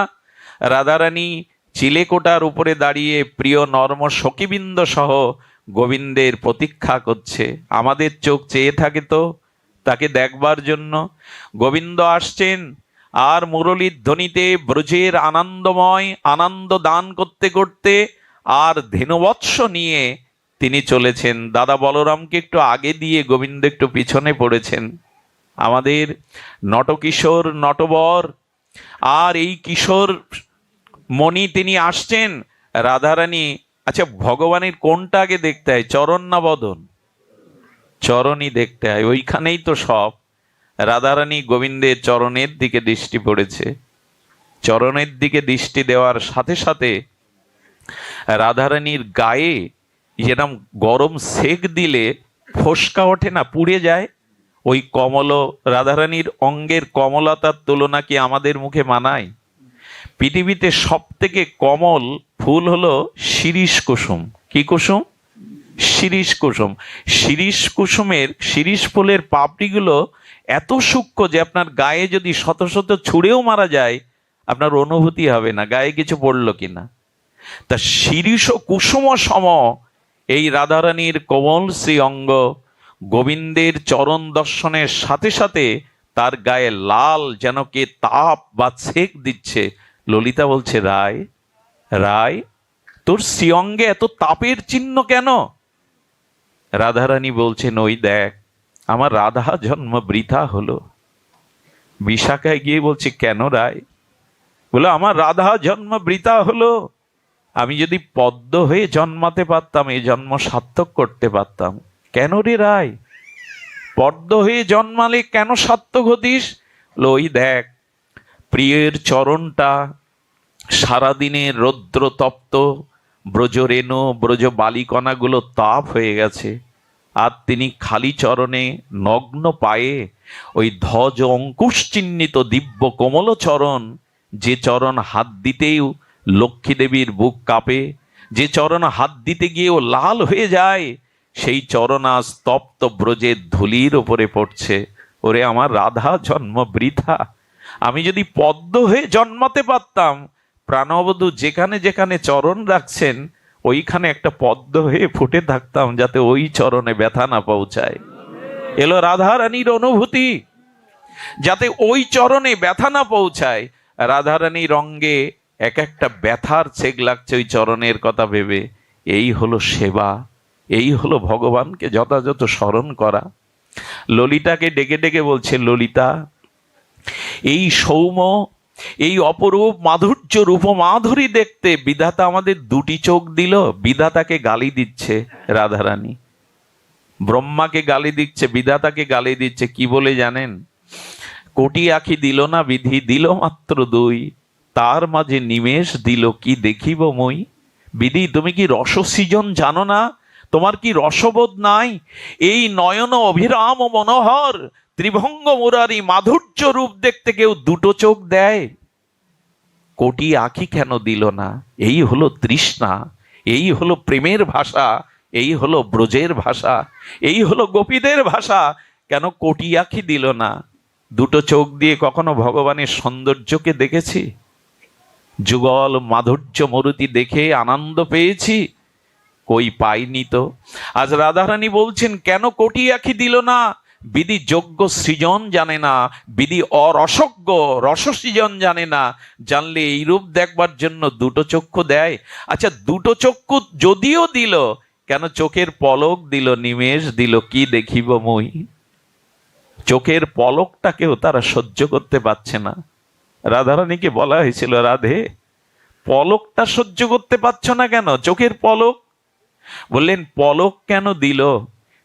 রাধারানী চিলেকোটার উপরে দাঁড়িয়ে প্রিয় নর্ম সখীবৃন্দ সহ গোবিন্দের প্রতীক্ষা করছে। আমাদের চোখ চেয়ে থাকে তো তাকে দেখবার জন্য। গোবিন্দ আসছেন আর মুরলীর ধ্বনিতে ব্রজের আনন্দময় আনন্দ দান করতে করতে আর ধেনুবৎস নিয়ে তিনি চলেছেন। দাদা বলরামকে একটু আগে দিয়ে গোবিন্দ একটু পিছনে পড়েছেন। আমাদের নটকিশোর নটবর আর এই কিশোর মণি তিনি আসছেন। রাধারানী, আচ্ছা ভগবানের কোনটা আগে দেখতে হয়, চরণ না বদন? চরণই দেখতে হয়, ওইখানেই তো সব। রাধারানী গোবিন্দের চরণের দিকে দৃষ্টি পড়েছে। চরণের দিকে দৃষ্টি দেওয়ার সাথে সাথে রাধারানীর গায়ে যেরকম গরম সেক দিলে ফোসকা ওঠে না, পুড়ে যায়, ওই কমল রাধারানীর অঙ্গের কমলতার তুলনা কি আমাদের মুখে মানায়? পৃথিবীতে সব থেকে কমল ফুল হলো শিরীষ কুসুম। কি কুসুম? শিরীষ কুসুম। শিরীষ কুসুমের শিরীষ ফুলের পাপড়িগুলো এত সূক্ষ্ম যে আপনার গায়ে যদি শত শত ছুঁড়েও মারা যায় আপনার অনুভূতি হবে না গায়ে কিছু পড়লো কিনা। তা শিরীষ কুসুম সম এই রাধারানীর কোমল শ্রী অঙ্গ গোবিন্দের চরণ দর্শনের সাথে সাথে তার গায়ে লাল যেন কে তাপ বা ছেক দিচ্ছে। ললিতা বলছে, রায় রায় তোর শ্রীঅঙ্গে এত তাপের চিহ্ন কেন? রাধারানী বলছেন, ওই দেখ আমার রাধা জন্ম বৃথা হলো। বিশাখায় গিয়ে বলছে, কেন রায়? বলে, আমার রাধা জন্ম বৃথা হলো। আমি যদি পদ্ম হয়ে জন্মাতে পারতাম এই জন্ম সার্থক করতে পারতাম। কেন রে রায়? পদ্ম হয়ে জন্মালে কেন সার্থক হতিস? ওই দেখ প্রিয়ের চরণটা সারাদিনের রৌদ্র তপ্ত, ব্রজ রেণু ব্রজ বালিকণাগুলো তাপ হয়ে গেছে, আর তিনি খালি চরণে নগ্ন পায়ে ওই ধ্বজ অঙ্কুশ চিহ্নিত দিব্য কোমল চরণ, যে চরণ হাত দিতেও লক্ষ্মী দেবীর বুক কাঁপে, যে চরণ হাত দিতে গিয়েও লাল হয়ে যায়, সেই চরণ আজ তপ্ত ব্রজের ধুলির ওপরে পড়ছে। ওরে আমার রাধা জন্ম বৃথা। আমি যদি পদ্ম হয়ে জন্মাতে পারতাম, প্রাণবধূ যেখানে যেখানে চরণ রাখছেন ওইখানে একটা পদ্ম হয়ে ফুটে থাকতাম, যাতে ওই চরণে ব্যথা না পৌঁছায়। এলো রাধারানীর অনুভূতি, যাতে ওই চরণে ব্যথা না পৌঁছায়। রাধারানীর অঙ্গে এক একটা ব্যথার ছেক লাগছে ওই চরণের কথা ভেবে। এই হলো সেবা, এই হলো ভগবানকে যথাযথ স্মরণ করা। ললিতাকে ডেকে ডেকে বলছে, ললিতা এই সৌম্য এই অপরূপ মাধুর্য রূপ মাধুরী দেখতে বিধাতা আমাদের দুটি চোখ দিল। বিধাতাকে গালি দিচ্ছে রাধারানী, ব্রহ্মাকে গালি দিচ্ছে, বিধাতাকে গালি দিচ্ছে। কি বলে জানেন? কোটি আঁখি দিল না বিধি, দিল মাত্র দুই, তার মাঝে নিমেষ দিল কি দেখিব মই। বিধি তুমি কি রস সৃজন জানো না? তোমার কি রসবোধ নাই? এই নয়ন অভিরাম মনোহর ত্রিভঙ্গ মুরারি মাধুর্য রূপ দেখতে কেউ দুটো চোখ দেয়? কোটি আঁখি কেন দিল না? এই হলো তৃষ্ণা, এই হলো প্রেমের ভাষা, এই হলো ব্রজের ভাষা, এই হলো গোপীদের ভাষা। কেন কোটি আঁখি দিল না? দুটো চোখ দিয়ে কখনো ভগবানের সৌন্দর্যকে দেখেছি? যুগল মাধুর্য মূর্তি দেখে আনন্দ পেয়েছি? কই পাইনি তো। আজ রাধারানী বলছেন, কেন কোটি আঁখি দিল না? বিধি যোগ্য সৃজন জানে না, বিধি অরসজ্ঞ রস সৃজন জানে না, জানলে এইরূপ দেখবার জন্য দুটো চক্ষু দেয়? আচ্ছা, দুটো চক্ষু যদিও দিল, কেন চোখের পলক দিল, নিমেষ দিল, কি দেখিব মই? চোখের পলকটাকেও তারা সহ্য করতে পারছে না। রাধারানীকে বলা হয়েছিল, রাধে পলকটা সহ্য করতে পারছো না কেন? চোখের পলক। বললেন, পলক কেন দিল?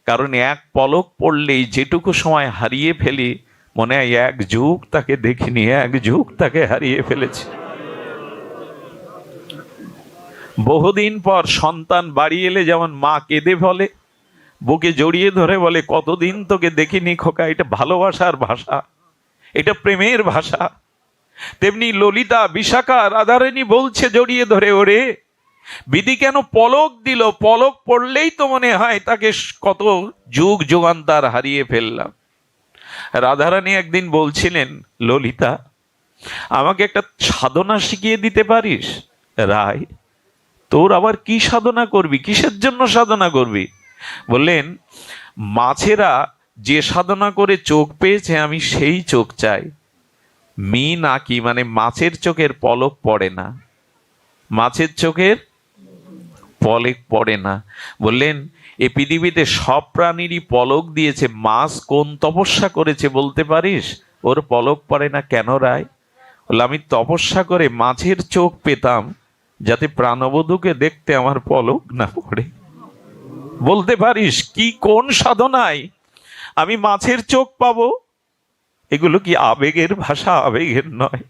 কারণ এক পলক পড়লেই যেটুকু সময় হারিয়ে ফেলি, মনে হয় এক যুগ তাকে দেখিনি, এক যুগ তাকে হারিয়ে ফেলেছে। বহুদিন পর সন্তান বাড়ি এলে যেমন মা কেঁদে বলে, বুকে জড়িয়ে ধরে বলে, কতদিন তোকে দেখিনি খোকা। এটা ভালোবাসার ভাষা, এটা প্রেমের ভাষা। তেমনি ললিতা, বিশাখা, রাধারানী বলছে জড়িয়ে ধরে, ওরে বিধি কেন পলক দিল? পলক পড়লেই তো মনে হয় তাকে কত যুগ যুগান্তর হারিয়ে ফেললাম। রাধারানী একদিন বলছিলেন, ললিতা আমাকে একটা সাধনা শিখিয়ে দিতে পারিস? রায়, তোর আবার কি সাধনা করবি? কিসের জন্য সাধনা করবি? বললেন, মাছেরা যে সাধনা করে চোখ পেয়েছে, আমি সেই চোখ চাই। নাকি মানে মাছের চোখের পলক পড়ে না, মাছের চোখের পলক পড়ে না। বললেন, এ পৃথিবীতে সব প্রাণীরই পলক দিয়েছে, মাছ কোন তপস্যা করেছে বলতে পারিস? ওর পলক পড়ে না কেন রায়? বলল, আমি তপস্যা করে মাছের চোখ পেতাম, যাতে প্রাণবধূকে দেখতে আমার পলক না পড়ে। বলতে পারিস কি, কোন সাধনায় আমি মাছের চোখ পাবো? এগুলো কি আবেগের ভাষা? আবেগের নয়,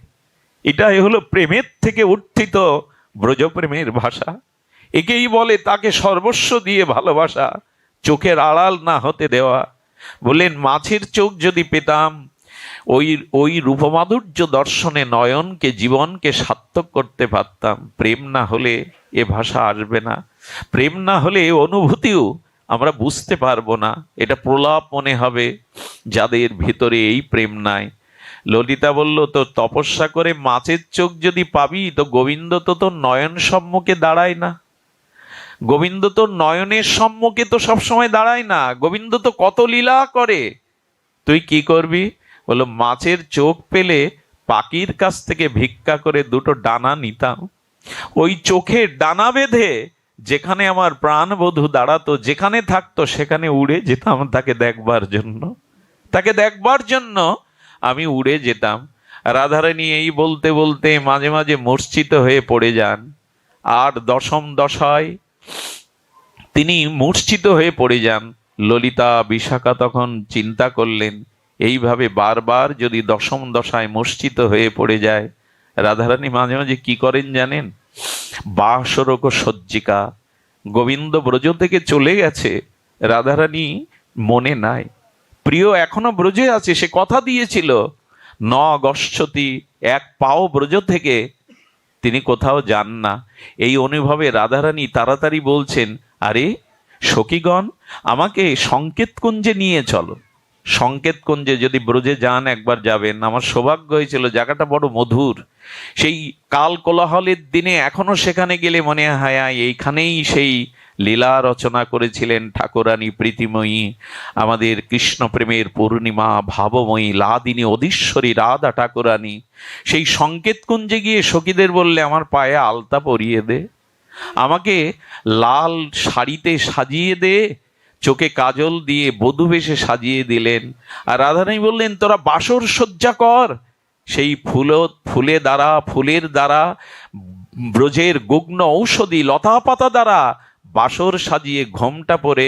এটাই হলো প্রেমের থেকে উত্থিত ব্রজপ্রেমের ভাষা। একেই বলে তাকে সর্বস্ব দিয়ে ভালোবাসা, চোখের আড়াল না হতে দেওয়া। বললেন, মাছের চোখ যদি পেতাম, ওই রূপমাধুর্য দর্শনে নয়নকে, জীবনকে সার্থক করতে পারতাম। প্রেম না হলে এ ভাষা আসবে না, প্রেম না হলে অনুভূতিও আমরা বুঝতে পারবো না। এটা প্রলাপ মনে হবে যাদের ভিতরে এই প্রেম নাই। ললিতা বলল, তো তপস্যা করে মাছের চোখ যদি পাবি, তো গোবিন্দ তো তোর নয়ন সম্মুখে দাঁড়ায় না। গোবিন্দ তো নয়নের সম্মুখে তো সবসময় দাঁড়ায় না, গোবিন্দ তো কত লীলা করে। তুই কি করবি? বললো, মাছের চোখ পেলে পাখির কাছ থেকে ভিক্ষা করে দুটো ডানা নিতাম, ওই চোখের ডানা বেঁধে যেখানে আমার প্রাণবধূ দাঁড়াতো, যেখানে থাকতো সেখানে উড়ে যেতাম তাকে দেখবার জন্য, তাকে দেখবার জন্য আমি উড়ে যেতাম। রাধারানী এই বলতে বলতে মাঝে মাঝে মূর্ছিত হয়ে পড়ে যান। আর দশম দশায় তিনি মূর্ছিত হয়ে পড়ে যান। ললিতা, বিশাখা তখন চিন্তা করলেন, এইভাবে বারবার যদি দশম দশায় মূর্ছিত হয়ে পড়ে যায়, রাধারানী মাঝে মাঝে কি করেন জানেন? বাসরক সজ্জিকা, গোবিন্দ ব্রজ থেকে চলে গেছে, রাধারানী মনে নাই, প্রিয় এখনো ব্রজে আছে, সে কথা দিয়েছিল ন গচ্ছতি, এক পাও ব্রজ থেকে তিনি কোথাও যান না। এই অনুভবে রাধারানী তাড়াতাড়ি বলছেন, আরে সখীগণ, আমাকে সংকেত কুঞ্জে নিয়ে চলো। সংকেত কুঞ্জে যদি ব্রজে যান একবার যাবেন, আমার সৌভাগ্য হয়েছিল, জায়গাটা বড় মধুর। সেই কাল কোলাহলের দিনে এখনো সেখানে গেলে মনে হয় এইখানেই সেই লীলা রচনা করেছিলেন ঠাকুরানী প্রীতিময়ী, আমাদের কৃষ্ণ প্রেমের পূর্ণিমা ভাবময়ী লাদিনী অধীশ্বরী রাধা ঠাকুরানী। সেই সংকেত কুঞ্জে গিয়ে সখীদের বললে, আমার পায়ে আলতা পরিয়ে দে, আমাকে লাল শাড়িতে সাজিয়ে দে, চোখে কাজল দিয়ে বধূ বেশে সাজিয়ে দিলেন। আর রাধারানী বললেন, তোরা বাসর সজ্জা কর, সেই ফুলের দ্বারা ব্রজের গুগ্ন ঔষধি লতা পাতা দ্বারা বাসর সাজিয়ে ঘোমটা পরে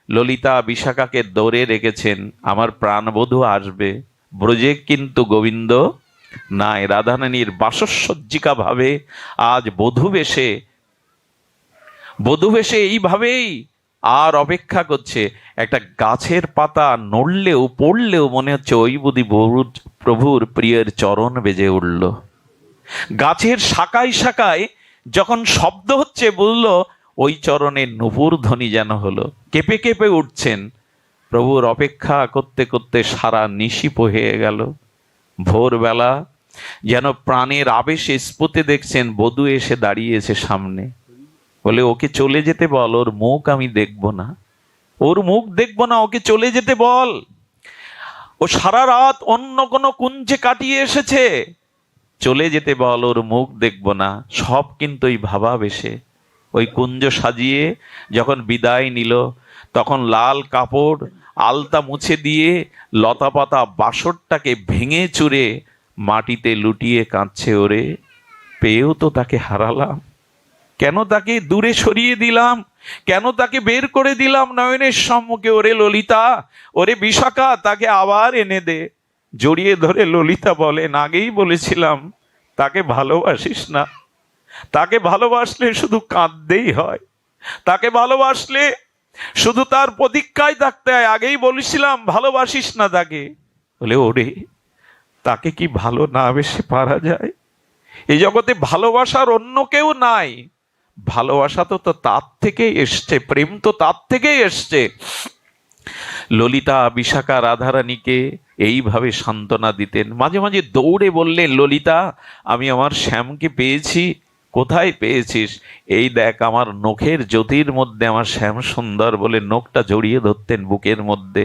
ললিতা বিশাখাকে দৌড়ে রেখেছেন, আমার প্রাণবধূ আসবে। ব্রজে কিন্তু গোবিন্দ নাই। রাধারানীর বাসসজ্জিকা ভাবে আজ বধূ বেশে এইভাবেই আর অপেক্ষা করছে। একটা গাছের পাতা নড়লেও পড়লেও মনে হচ্ছে ওই বুদ্ধি প্রভুর প্রিয়ের চরণ বেজে উঠল। গাছের শাখায় শাখায় যখন শব্দ হচ্ছে, বলল ওই চরণের নুপুর ধ্বনি যেন হলো, কেঁপে কেঁপে উঠছেন। প্রভুর অপেক্ষা করতে করতে সারা নিশি হয়ে গেল। ভোরবেলা যেন প্রাণের আবেশে স্ফুটে দেখছেন বধূ এসে দাঁড়িয়েছে সামনে। বলে, ওকে চলে যেতে বল, ওর মুখ আমি দেখব না, ওর মুখ দেখব না, ওকে চলে যেতে বল। ও সারা রাত অন্য কোনো কুঞ্জে কাটিয়ে এসেছে, চলে যেতে বল, ওর মুখ দেখবো না। সব কিন্তু ওই ভাবাবেশে। ওই কুঞ্জ সাজিয়ে যখন বিদায় নিল, তখন লাল কাপড় আলতা মুছে দিয়ে লতা পাতা বাসরটাকে ভেঙে চুরে মাটিতে লুটিয়ে কাঁদছে, ওরে পেয়েও তো তাকে হারালাম, কেন তাকে দূরে সরিয়ে দিলাম, কেন তাকে বের করে দিলাম নয়নের সম্মুখে। ওরে ললিতা, ওরে বিশাখা, তাকে আবার এনে দে। জড়িয়ে ধরে ললিতা বলেন, আগেই বলেছিলাম তাকে ভালোবাসিস না, তাকে ভালোবাসলে শুধু কাঁদতেই হয়, তাকে ভালোবাসলে শুধু তার প্রতীক্ষায় থাকতে হয়, আগেই বলেছিলাম ভালোবাসিস না তাকে। বলে, ওরে তাকে কি ভালো না বেশে পারা যায়? এই জগতে ভালোবাসার অন্য কেউ নাই, ভালোবাসা তো তার থেকেই এসছে, প্রেম তো তার থেকেই এসছে। ললিতা বিশাখা রাধারানীকে এইভাবে সান্ত্বনা দিতেন। মাঝে মাঝে দৌড়ে বললেন, ললিতা আমি আমার শ্যামকে পেয়েছি। কোথায় পেয়েছিস? এই দেখ আমার নখের জ্যোতির মধ্যে আমার শ্যাম সুন্দর, বলে নখটা জড়িয়ে ধরতেন বুকের মধ্যে।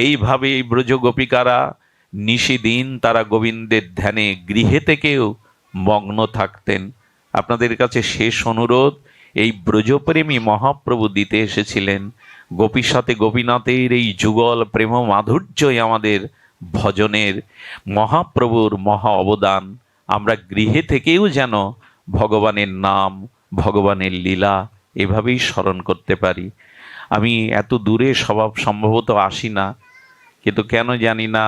এইভাবে এই ব্রজ গোপিকারা নিশিদিন তারা গোবিন্দের ধ্যানে গৃহে থেকেও মগ্ন থাকতেন। আপনাদের কাছে শেষ অনুরোধ, এই ব্রজপ্রেমী মহাপ্রভু দিতে এসেছিলেন। গোপীর সাথে গোপীনাথের এই যুগল প্রেম মাধুর্যই আমাদের ভজনের মহাপ্রভুর মহা অবদান। আমরা গৃহে থেকেও যেন ভগবানের নাম, ভগবানের লীলা এভাবেই স্মরণ করতে পারি। আমি এত দূরে স্বভাব সম্ভবত আসি না, কিন্তু কেন জানি না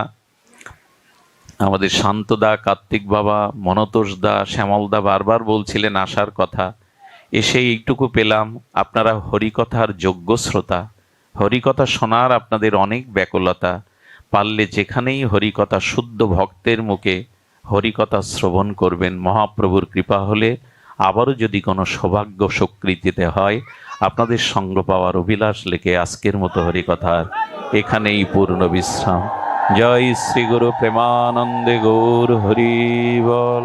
আমাদের শান্তদা, কার্তিক বাবা, মনতোষ দা, শ্যামলদা বারবার বলছিলেন আসার কথা। এসে এইটুকু পেলাম, আপনারা হরিকথার যোগ্য শ্রোতা, হরিকথা শোনার আপনাদের অনেক ব্যাকুলতা। পারলে যেখানেই হরিকথা শুদ্ধ ভক্তের মুখে হরিকথা শ্রবণ করবেন। মহাপ্রভুর কৃপা হলে আবারও যদি কোনো সৌভাগ্য স্বীকৃতিতে হয়, আপনাদের সঙ্গ পাওয়ার অভিলাষ লেখে আজকের মতো হরিকথার এখানেই পূর্ণ বিশ্রাম। জয় শ্রী গুরু প্রেমানন্দে গৌর হরি বল।